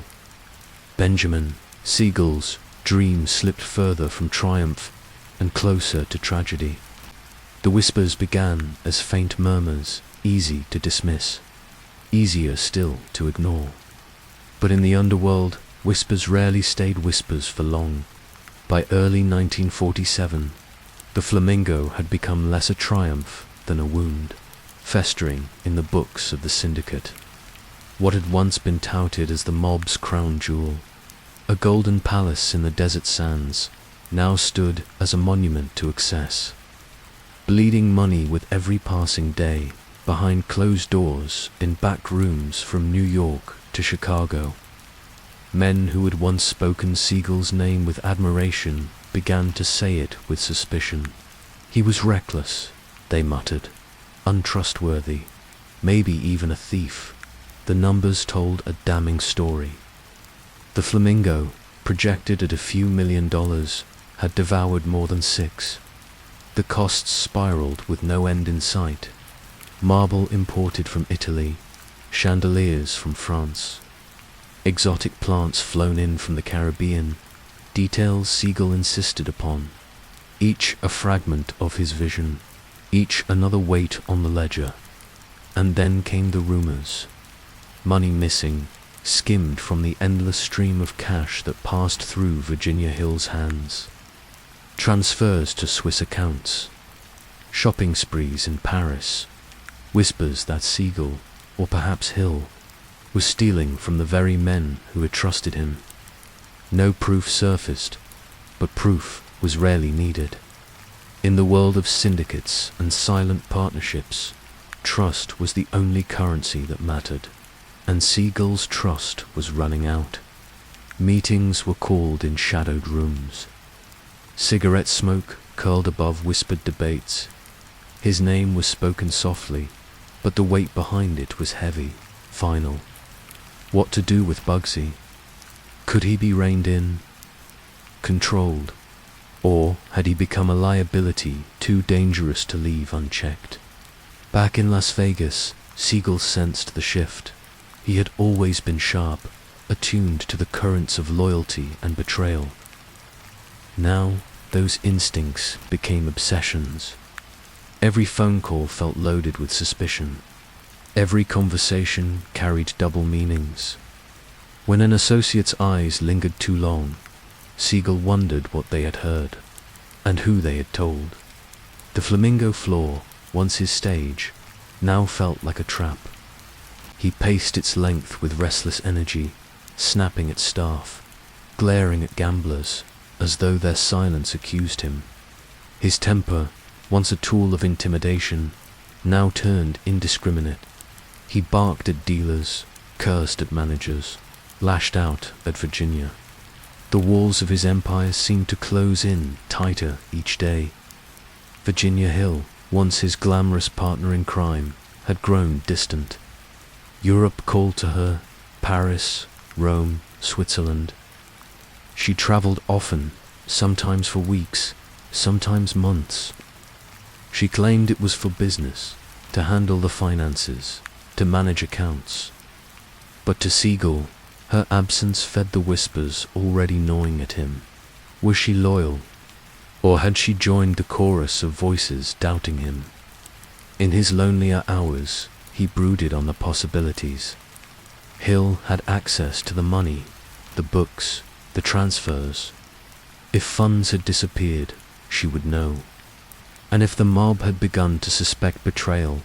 Benjamin Siegel's dream slipped further from triumph and closer to tragedy. The whispers began as faint murmurs, easy to dismiss, easier still to ignore. But in the underworld, whispers rarely stayed whispers for long. By early 1947, the Flamingo had become less a triumph than a wound, festering in the books of the syndicate. What had once been touted as the mob's crown jewel, a golden palace in the desert sands, now stood as a monument to excess, bleeding money with every passing day, behind closed doors in back rooms from New York to Chicago. Men who had once spoken Siegel's name with admiration began to say it with suspicion. He was reckless, they muttered, untrustworthy, maybe even a thief. The numbers told a damning story. The Flamingo, projected at a few $1 million, had devoured more than 6. The costs spiraled with no end in sight. Marble imported from Italy, chandeliers from France, exotic plants flown in from the Caribbean, details Siegel insisted upon, each a fragment of his vision, each another weight on the ledger. And then came the rumors. Money missing, skimmed from the endless stream of cash that passed through Virginia Hill's hands. Transfers to Swiss accounts, shopping sprees in Paris, whispers that Siegel, or perhaps Hill, was stealing from the very men who had trusted him. No proof surfaced, but proof was rarely needed. In the world of syndicates and silent partnerships, trust was the only currency that mattered, and Siegel's trust was running out. Meetings were called in shadowed rooms. Cigarette smoke curled above whispered debates. His name was spoken softly, but the weight behind it was heavy, final. What to do with Bugsy? Could he be reined in, controlled, or had he become a liability too dangerous to leave unchecked? Back in Las Vegas, Siegel sensed the shift. He had always been sharp, attuned to the currents of loyalty and betrayal. Now, those instincts became obsessions. Every phone call felt loaded with suspicion. Every conversation carried double meanings. When an associate's eyes lingered too long, Siegel wondered what they had heard, and who they had told. The Flamingo floor, once his stage, now felt like a trap. He paced its length with restless energy, snapping at staff, glaring at gamblers, as though their silence accused him. His temper, once a tool of intimidation, now turned indiscriminate. He barked at dealers, cursed at managers, lashed out at Virginia. The walls of his empire seemed to close in tighter each day. Virginia Hill, once his glamorous partner in crime, had grown distant. Europe called to her, Paris, Rome, Switzerland. She traveled often, sometimes for weeks, sometimes months. She claimed it was for business, to handle the finances, to manage accounts. But to Siegel, her absence fed the whispers already gnawing at him. Was she loyal? Or had she joined the chorus of voices doubting him? In his lonelier hours, he brooded on the possibilities. Hill had access to the money, the books, the transfers. If funds had disappeared, she would know. And if the mob had begun to suspect betrayal,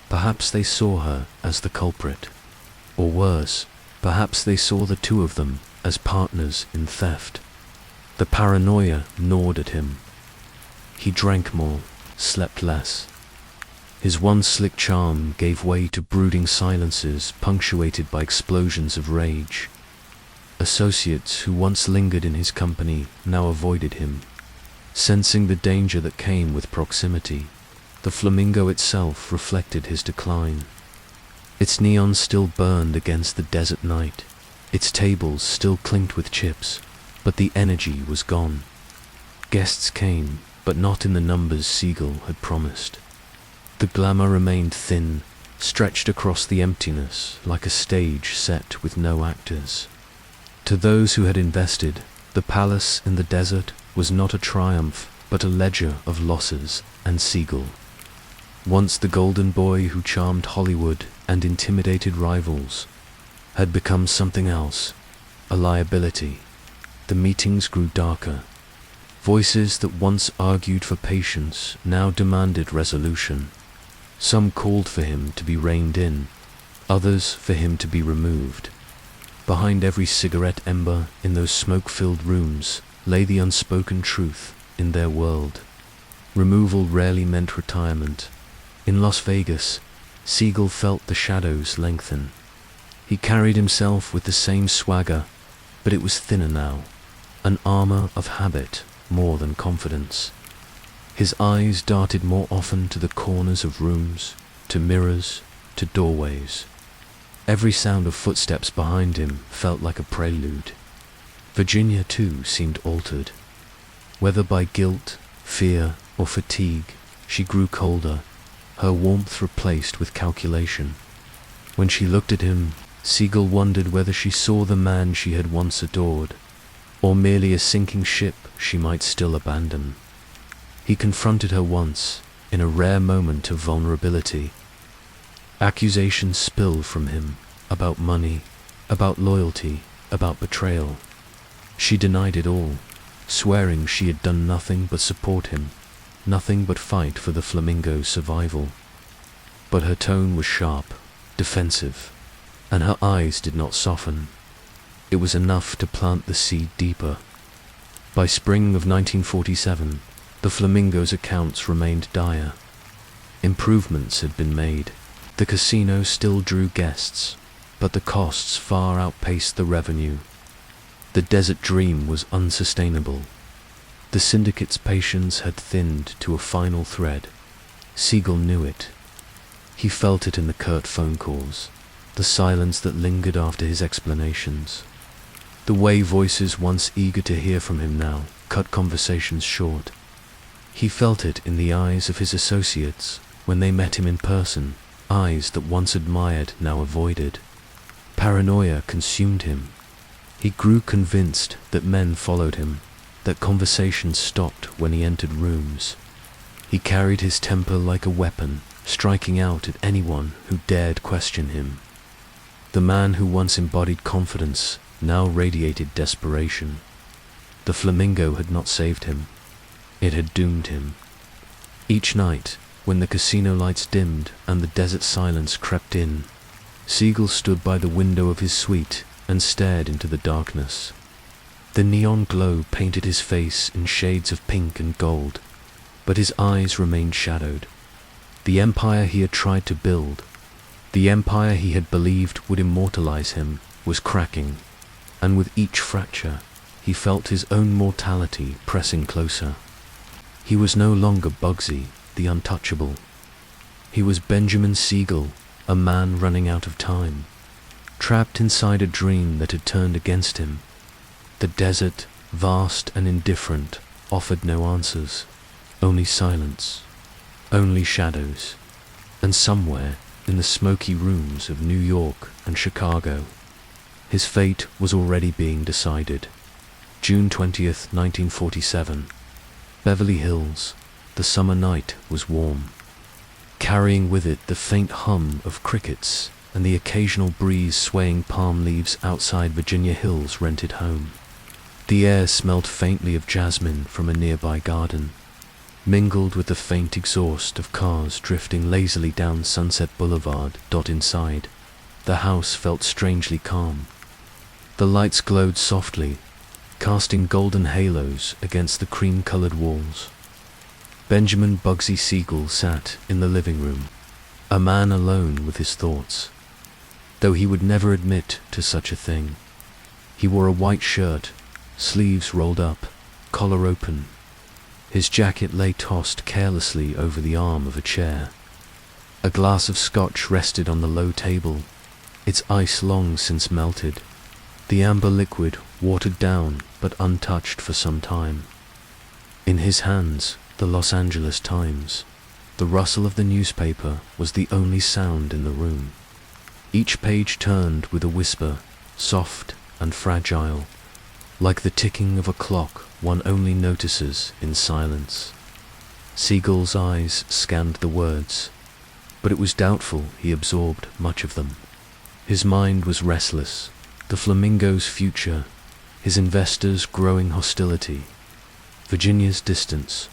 perhaps they saw her as the culprit. Or worse, perhaps they saw the two of them as partners in theft. The paranoia gnawed at him. He drank more, slept less. His once slick charm gave way to brooding silences punctuated by explosions of rage. Associates who once lingered in his company now avoided him. Sensing the danger that came with proximity, the Flamingo itself reflected his decline. Its neon still burned against the desert night. Its tables still clinked with chips, but the energy was gone. Guests came, but not in the numbers Siegel had promised. The glamour remained thin, stretched across the emptiness like a stage set with no actors. To those who had invested, the palace in the desert was not a triumph, but a ledger of losses and Siegel. Once the golden boy who charmed Hollywood and intimidated rivals, had become something else, a liability. The meetings grew darker. Voices that once argued for patience now demanded resolution. Some called for him to be reined in, others for him to be removed. Behind every cigarette ember in those smoke-filled rooms lay the unspoken truth in their world. Removal rarely meant retirement. In Las Vegas, Siegel felt the shadows lengthen. He carried himself with the same swagger, but it was thinner now, an armor of habit more than confidence. His eyes darted more often to the corners of rooms, to mirrors, to doorways. Every sound of footsteps behind him felt like a prelude. Virginia, too, seemed altered. Whether by guilt, fear, or fatigue, she grew colder, her warmth replaced with calculation. When she looked at him, Siegel wondered whether she saw the man she had once adored, or merely a sinking ship she might still abandon. He confronted her once, in a rare moment of vulnerability. Accusations spilled from him, about money, about loyalty, about betrayal. She denied it all, swearing she had done nothing but support him, nothing but fight for the Flamingo's survival. But her tone was sharp, defensive, and her eyes did not soften. It was enough to plant the seed deeper. By spring of 1947, the Flamingo's accounts remained dire. Improvements had been made. The casino still drew guests, but the costs far outpaced the revenue. The desert dream was unsustainable. The syndicate's patience had thinned to a final thread. Siegel knew it. He felt it in the curt phone calls, the silence that lingered after his explanations. The way voices once eager to hear from him now cut conversations short. He felt it in the eyes of his associates when they met him in person, eyes that once admired now avoided. Paranoia consumed him. He grew convinced that men followed him, that conversations stopped when he entered rooms. He carried his temper like a weapon, striking out at anyone who dared question him. The man who once embodied confidence now radiated desperation. The Flamingo had not saved him. It had doomed him. Each night, when the casino lights dimmed and the desert silence crept in, Siegel stood by the window of his suite and stared into the darkness. The neon glow painted his face in shades of pink and gold. but his eyes remained shadowed. The empire he had tried to build, the empire he had believed would immortalize him, was cracking, and with each fracture, he felt his own mortality pressing closer. He was no longer Bugsy, the untouchable. He was Benjamin Siegel, a man running out of time, trapped inside a dream that had turned against him. The desert, vast and indifferent, offered no answers, only silence, only shadows, and somewhere in the smoky rooms of New York and Chicago, his fate was already being decided. June 20th, 1947. Beverly Hills. The summer night was warm, carrying with it the faint hum of crickets and the occasional breeze swaying palm leaves outside Virginia Hill's rented home. The air smelled faintly of jasmine from a nearby garden, mingled with the faint exhaust of cars drifting lazily down Sunset Boulevard. Inside, the house felt strangely calm. The lights glowed softly, casting golden halos against the cream-colored walls. Benjamin Bugsy Siegel sat in the living room, a man alone with his thoughts, though he would never admit to such a thing. He wore a white shirt, sleeves rolled up, collar open. His jacket lay tossed carelessly over the arm of a chair. A glass of scotch rested on the low table, its ice long since melted, the amber liquid watered down but untouched for some time. In his hands, the Los Angeles Times. The rustle of the newspaper was the only sound in the room. Each page turned with a whisper, soft and fragile, like the ticking of a clock one only notices in silence. Siegel's eyes scanned the words, but it was doubtful he absorbed much of them. His mind was restless, the Flamingo's future, his investors' growing hostility, Virginia's distance,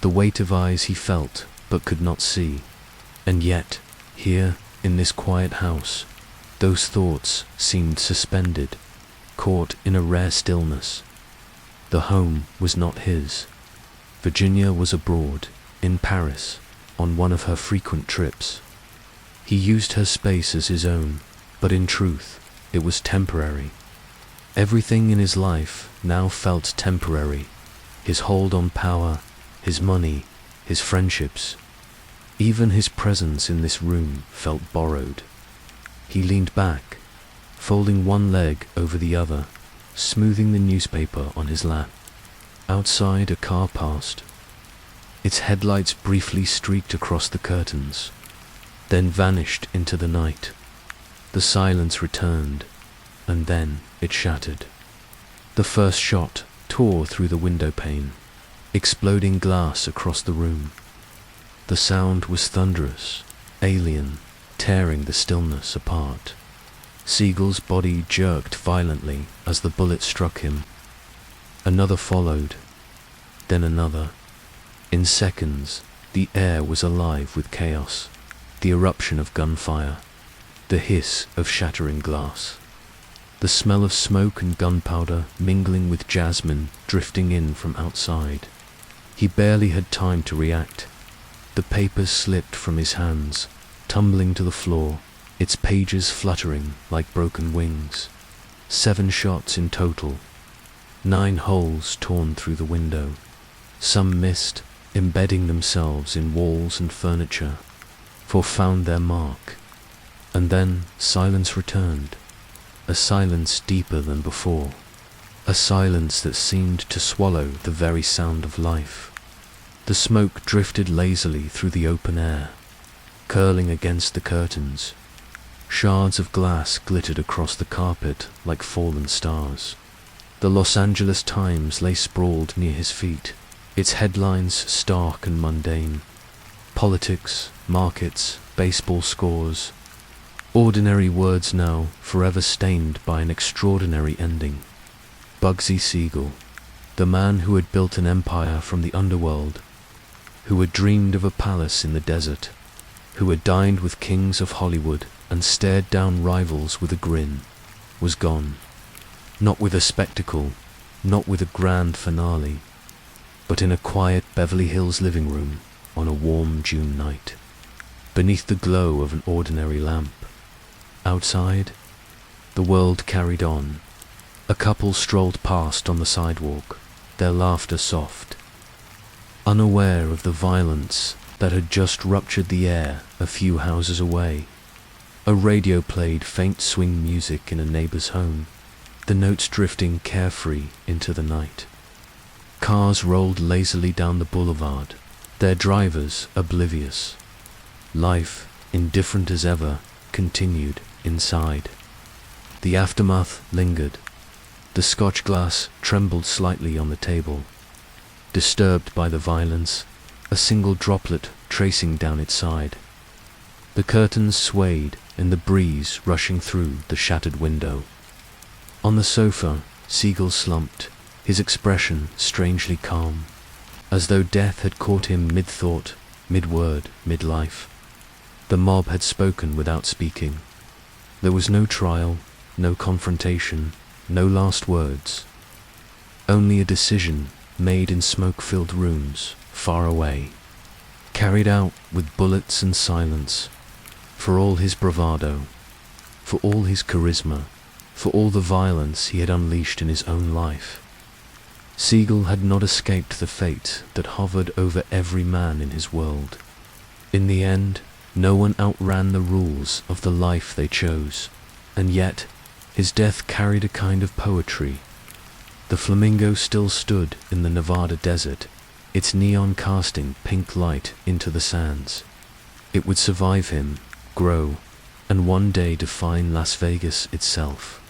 the weight of eyes he felt but could not see. And yet, here, in this quiet house, those thoughts seemed suspended, caught in a rare stillness. The home was not his. Virginia was abroad, in Paris, on one of her frequent trips. He used her space as his own, but in truth, it was temporary. Everything in his life now felt temporary. His hold on power, his money, his friendships. Even his presence in this room felt borrowed. He leaned back, folding one leg over the other, smoothing the newspaper on his lap. Outside, a car passed. Its headlights briefly streaked across the curtains, then vanished into the night. The silence returned, and then it shattered. The first shot tore through the window pane, exploding glass across the room. The sound was thunderous, alien, tearing the stillness apart. Siegel's body jerked violently as the bullet struck him. Another followed, then another. In seconds, the air was alive with chaos, the eruption of gunfire, the hiss of shattering glass, the smell of smoke and gunpowder mingling with jasmine drifting in from outside. He barely had time to react. The paper slipped from his hands, tumbling to the floor, its pages fluttering like broken wings. 7 shots in total, 9 holes torn through the window, some missed, embedding themselves in walls and furniture, for found their mark. And then silence returned, a silence deeper than before, a silence that seemed to swallow the very sound of life. The smoke drifted lazily through the open air, curling against the curtains. Shards of glass glittered across the carpet like fallen stars. The Los Angeles Times lay sprawled near his feet, its headlines stark and mundane. Politics, markets, baseball scores. Ordinary words now, forever stained by an extraordinary ending. Bugsy Siegel, the man who had built an empire from the underworld, who had dreamed of a palace in the desert, who had dined with kings of Hollywood and stared down rivals with a grin, was gone. Not with a spectacle, not with a grand finale. but in a quiet Beverly Hills living room on a warm June night, beneath the glow of an ordinary lamp. Outside, the world carried on. A couple strolled past on the sidewalk, their laughter soft, unaware of the violence that had just ruptured the air a few houses away. A radio played faint swing music in a neighbor's home, the notes drifting carefree into the night. Cars rolled lazily down the boulevard, their drivers oblivious. Life, indifferent as ever, continued inside. The aftermath lingered. The Scotch glass trembled slightly on the table, disturbed by the violence, a single droplet tracing down its side. The curtains swayed in the breeze rushing through the shattered window. On the sofa, Siegel slumped, his expression strangely calm, as though death had caught him mid-thought, mid-word, mid-life. The mob had spoken without speaking. There was no trial, no confrontation, no last words. Only a decision made in smoke-filled rooms, far away, carried out with bullets and silence. For all his bravado, for all his charisma, for all the violence he had unleashed in his own life, Siegel had not escaped the fate that hovered over every man in his world. In the end, no one outran the rules of the life they chose, and yet his death carried a kind of poetry. The Flamingo still stood in the Nevada desert, its neon casting pink light into the sands. It would survive him, grow, and one day define Las Vegas itself.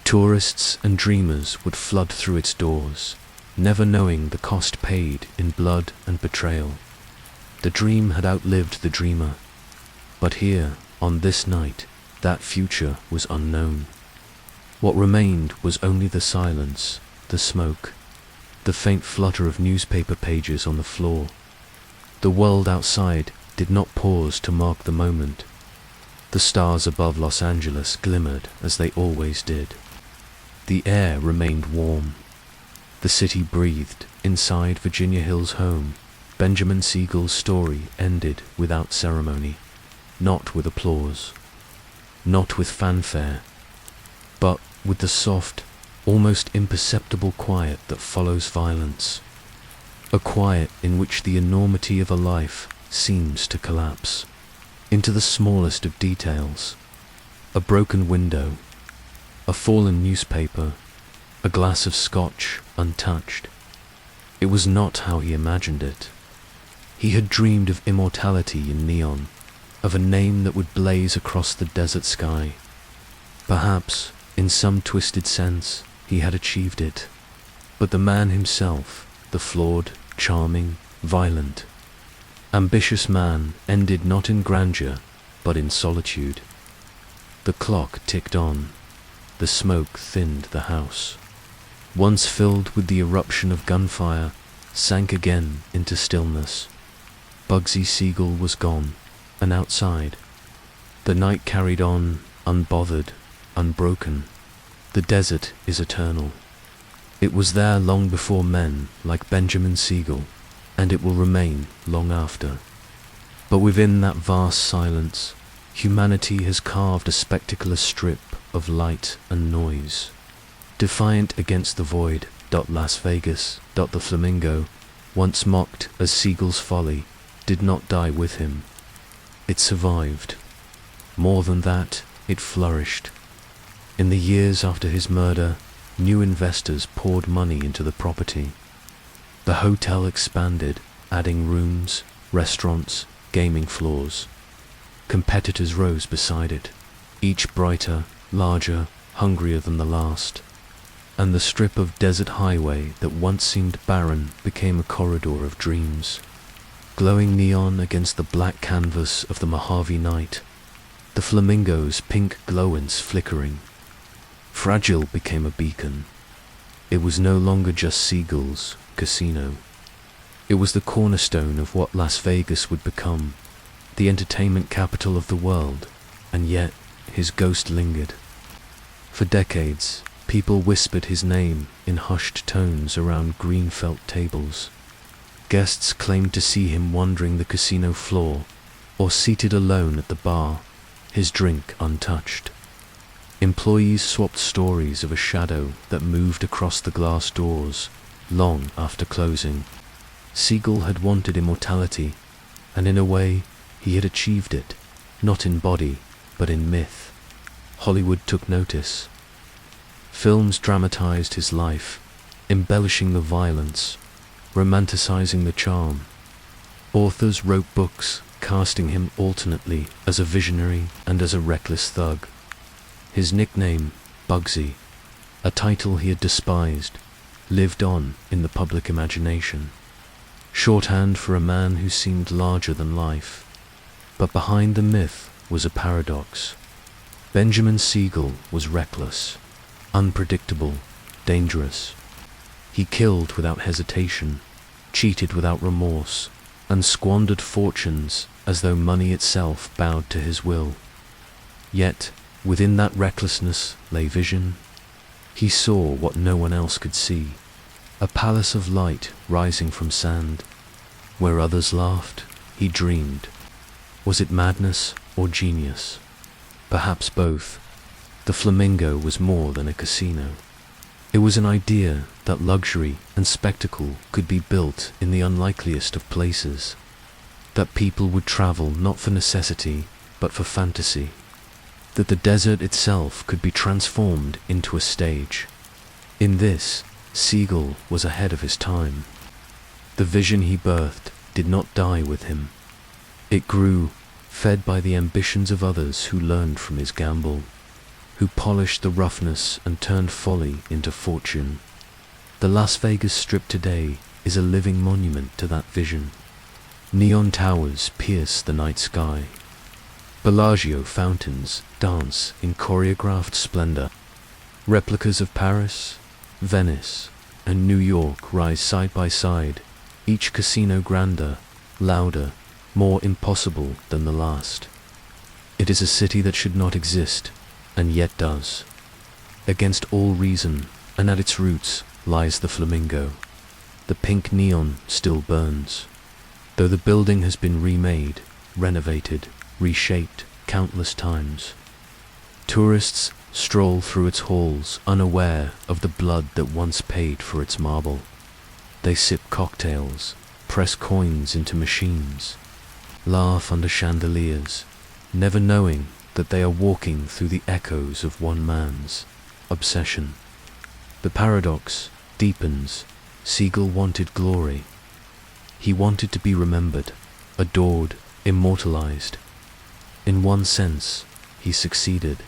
Tourists and dreamers would flood through its doors, never knowing the cost paid in blood and betrayal. The dream had outlived the dreamer, but here, on this night, that future was unknown. What remained was only the silence, the smoke, the faint flutter of newspaper pages on the floor. The world outside did not pause to mark the moment. The stars above Los Angeles glimmered as they always did. The air remained warm. The city breathed. Inside Virginia Hill's home, Benjamin Siegel's story ended without ceremony, not with applause, not with fanfare, but with the soft, almost imperceptible quiet that follows violence. A quiet in which the enormity of a life seems to collapse into the smallest of details. A broken window, a fallen newspaper, a glass of scotch untouched. It was not how he imagined it. He had dreamed of immortality in neon, of a name that would blaze across the desert sky. Perhaps, in some twisted sense, he had achieved it. But the man himself, the flawed, charming, violent, ambitious man, ended not in grandeur, but in solitude. The clock ticked on. The smoke thinned the house. Once filled with the eruption of gunfire, sank again into stillness. Bugsy Siegel was gone, and outside, the night carried on, unbothered, unbroken. The desert is eternal. It was there long before men like Benjamin Siegel, and it will remain long after. But within that vast silence, humanity has carved a spectacular strip of light and noise. Defiant against the void, Las Vegas, the Flamingo, once mocked as Siegel's folly, did not die with him. It survived. More than that, it flourished. In the years after his murder, new investors poured money into the property. The hotel expanded, adding rooms, restaurants, gaming floors. Competitors rose beside it, each brighter, larger, hungrier than the last. And the strip of desert highway that once seemed barren became a corridor of dreams. Glowing neon against the black canvas of the Mojave night, the Flamingo's pink glowance flickering. Fragile became a beacon. It was no longer just Siegel's casino. It was the cornerstone of what Las Vegas would become, the entertainment capital of the world, and yet his ghost lingered. For decades, People whispered his name in hushed tones around green felt tables. Guests claimed to see him wandering the casino floor, or seated alone at the bar, his drink untouched. Employees swapped stories of a shadow that moved across the glass doors, long after closing. Siegel had wanted immortality, and in a way, he had achieved it, not in body, but in myth. Hollywood took notice. Films dramatized his life, embellishing the violence, romanticizing the charm. Authors wrote books, casting him alternately as a visionary and as a reckless thug. His nickname, Bugsy, a title he had despised, lived on in the public imagination. Shorthand for a man who seemed larger than life. But behind the myth was a paradox. Benjamin Siegel was reckless, unpredictable, dangerous. He killed without hesitation, cheated without remorse, and squandered fortunes as though money itself bowed to his will. Yet, within that recklessness lay vision. He saw what no one else could see, a palace of light rising from sand. Where others laughed, he dreamed. Was it madness or genius? Perhaps both. The Flamingo was more than a casino. It was an idea that luxury and spectacle could be built in the unlikeliest of places, that people would travel not for necessity, but for fantasy, that the desert itself could be transformed into a stage. In this, Siegel was ahead of his time. The vision he birthed did not die with him. It grew, fed by the ambitions of others who learned from his gamble, who polished the roughness and turned folly into fortune. The Las Vegas Strip today is a living monument to that vision. Neon towers pierce the night sky. Bellagio fountains dance in choreographed splendor. Replicas of Paris, Venice, and New York rise side by side, each casino grander, louder, more impossible than the last. It is a city that should not exist, and yet does. Against all reason, and at its roots, lies the Flamingo. The pink neon still burns, though the building has been remade, renovated, reshaped countless times. Tourists stroll through its halls unaware of the blood that once paid for its marble. They sip cocktails, press coins into machines, laugh under chandeliers, never knowing that they are walking through the echoes of one man's obsession. The paradox deepens. Siegel wanted glory. He wanted to be remembered, adored, immortalized. In one sense, he succeeded.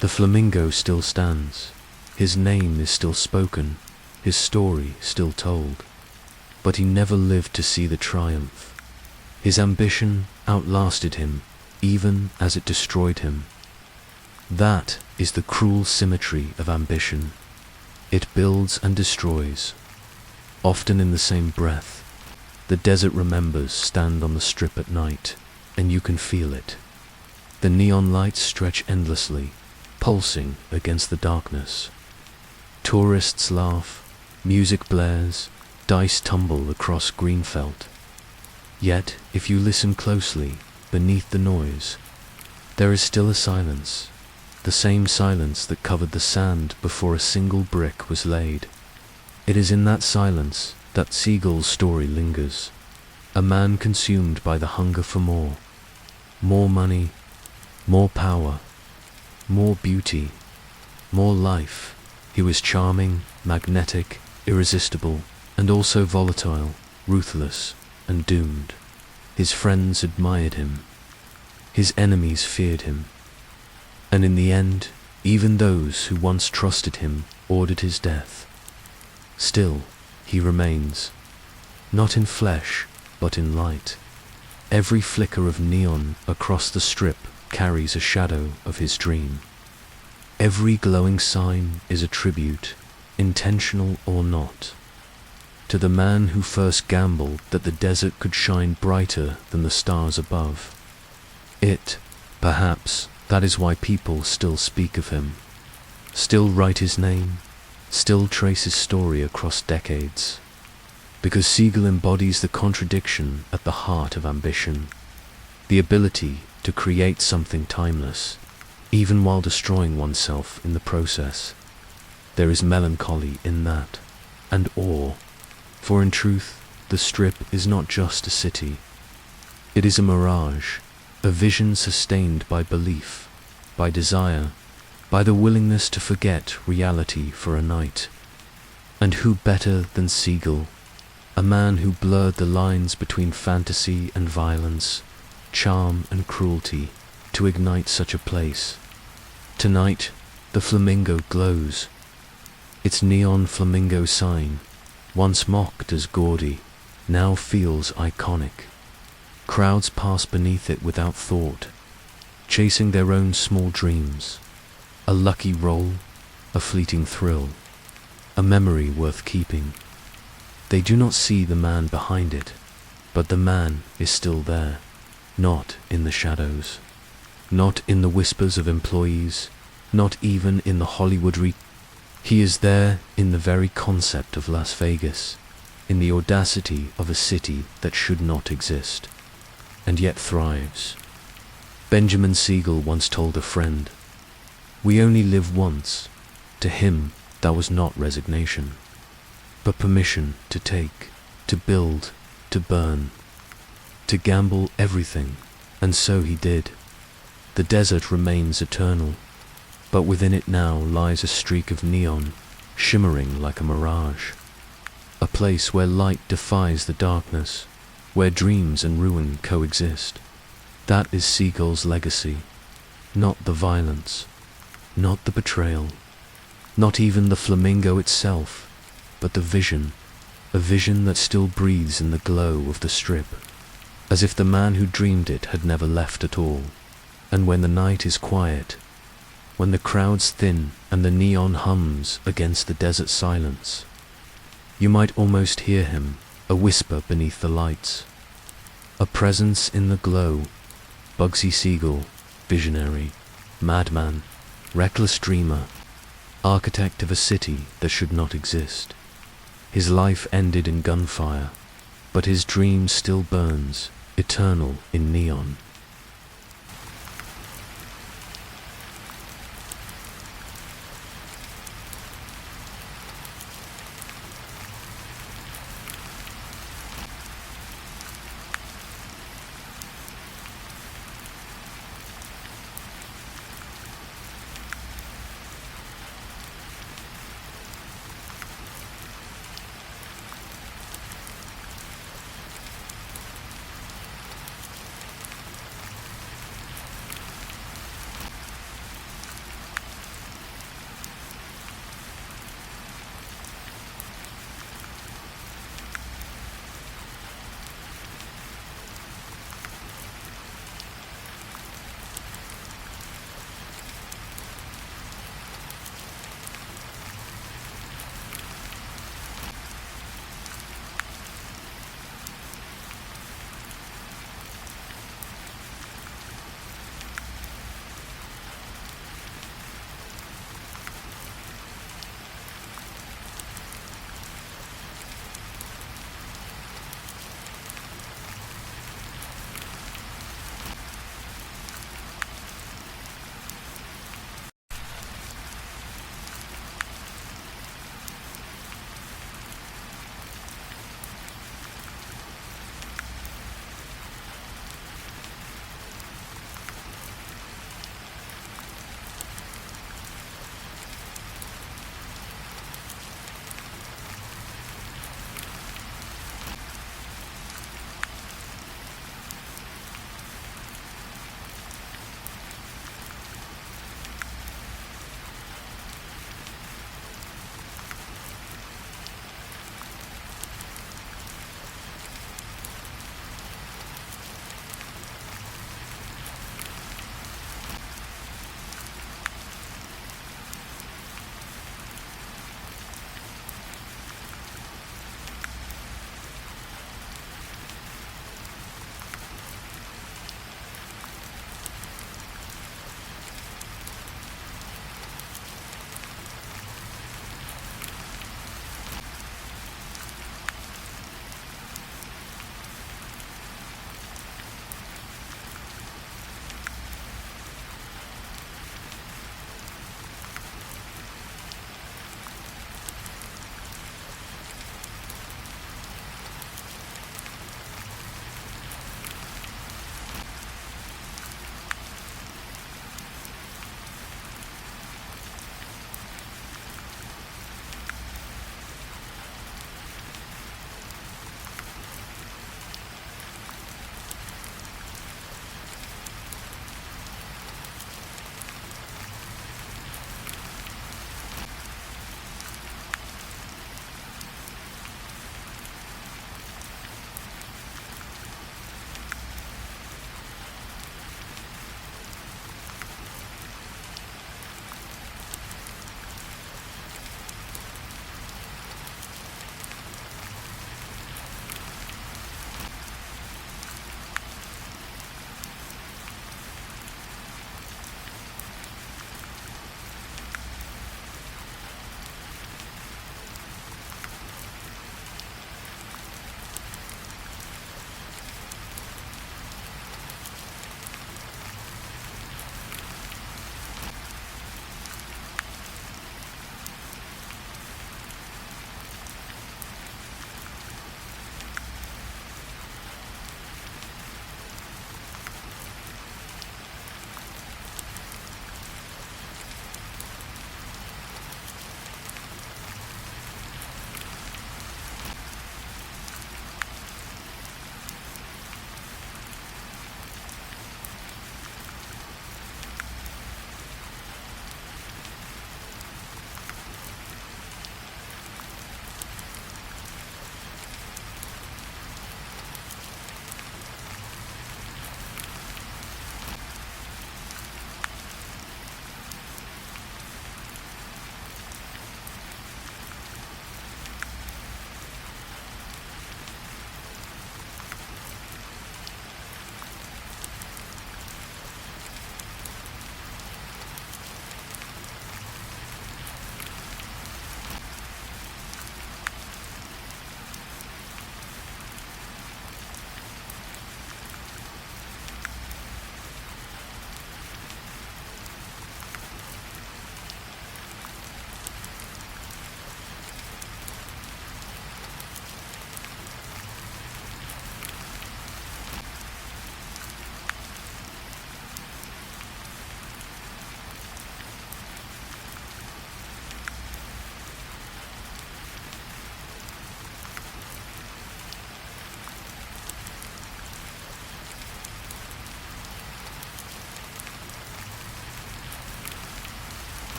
The Flamingo still stands. His name is still spoken, his story still told. But he never lived to see the triumph. His ambition outlasted him, even as it destroyed him. That is the cruel symmetry of ambition. It builds and destroys, often in the same breath. The desert remembers stand on the strip at night, and you can feel it. The neon lights stretch endlessly, pulsing against the darkness. Tourists laugh, music blares, dice tumble across green felt. Yet, if you listen closely, beneath the noise, there is still a silence, the same silence that covered the sand before a single brick was laid. It is in that silence that Siegel's story lingers, a man consumed by the hunger for more money, more power, more beauty, more life. He was charming, magnetic, irresistible, and also volatile, ruthless, and doomed. His friends admired him. His enemies feared him. And in the end, even those who once trusted him ordered his death. Still, he remains, not in flesh, but in light. Every flicker of neon across the strip carries a shadow of his dream. Every glowing sign is a tribute, intentional or not, to the man who first gambled that the desert could shine brighter than the stars above. Perhaps, that is why people still speak of him. still write his name, still trace his story across decades. Because Siegel embodies the contradiction at the heart of ambition, the ability to create something timeless, even while destroying oneself in the process. There is melancholy in that, and awe, for in truth, the Strip is not just a city. It is a mirage, a vision sustained by belief, by desire, by the willingness to forget reality for a night. And who better than Siegel, a man who blurred the lines between fantasy and violence, charm and cruelty, to ignite such a place. Tonight, the Flamingo glows. Its neon flamingo sign, once mocked as gaudy, now feels iconic. Crowds pass beneath it without thought, chasing their own small dreams. A lucky roll, a fleeting thrill, a memory worth keeping. They do not see the man behind it, but the man is still there, not in the shadows, not in the whispers of employees, not even in the Hollywood He is there in the very concept of Las Vegas, in the audacity of a city that should not exist, and yet thrives. Benjamin Siegel once told a friend, "We only live once." To him, that was not resignation, but permission to take, to build, to burn, to gamble everything, and so he did. The desert remains eternal, but within it now lies a streak of neon, shimmering like a mirage. A place where light defies the darkness, where dreams and ruin coexist. That is Siegel's legacy, not the violence, not the betrayal, not even the Flamingo itself, but the vision, a vision that still breathes in the glow of the Strip, as if the man who dreamed it had never left at all. And when the night is quiet, when the crowds thin and the neon hums against the desert silence, you might almost hear him, a whisper beneath the lights, a presence in the glow. Bugsy Siegel, visionary, madman, reckless dreamer, architect of a city that should not exist. His life ended in gunfire, but his dream still burns, eternal in neon.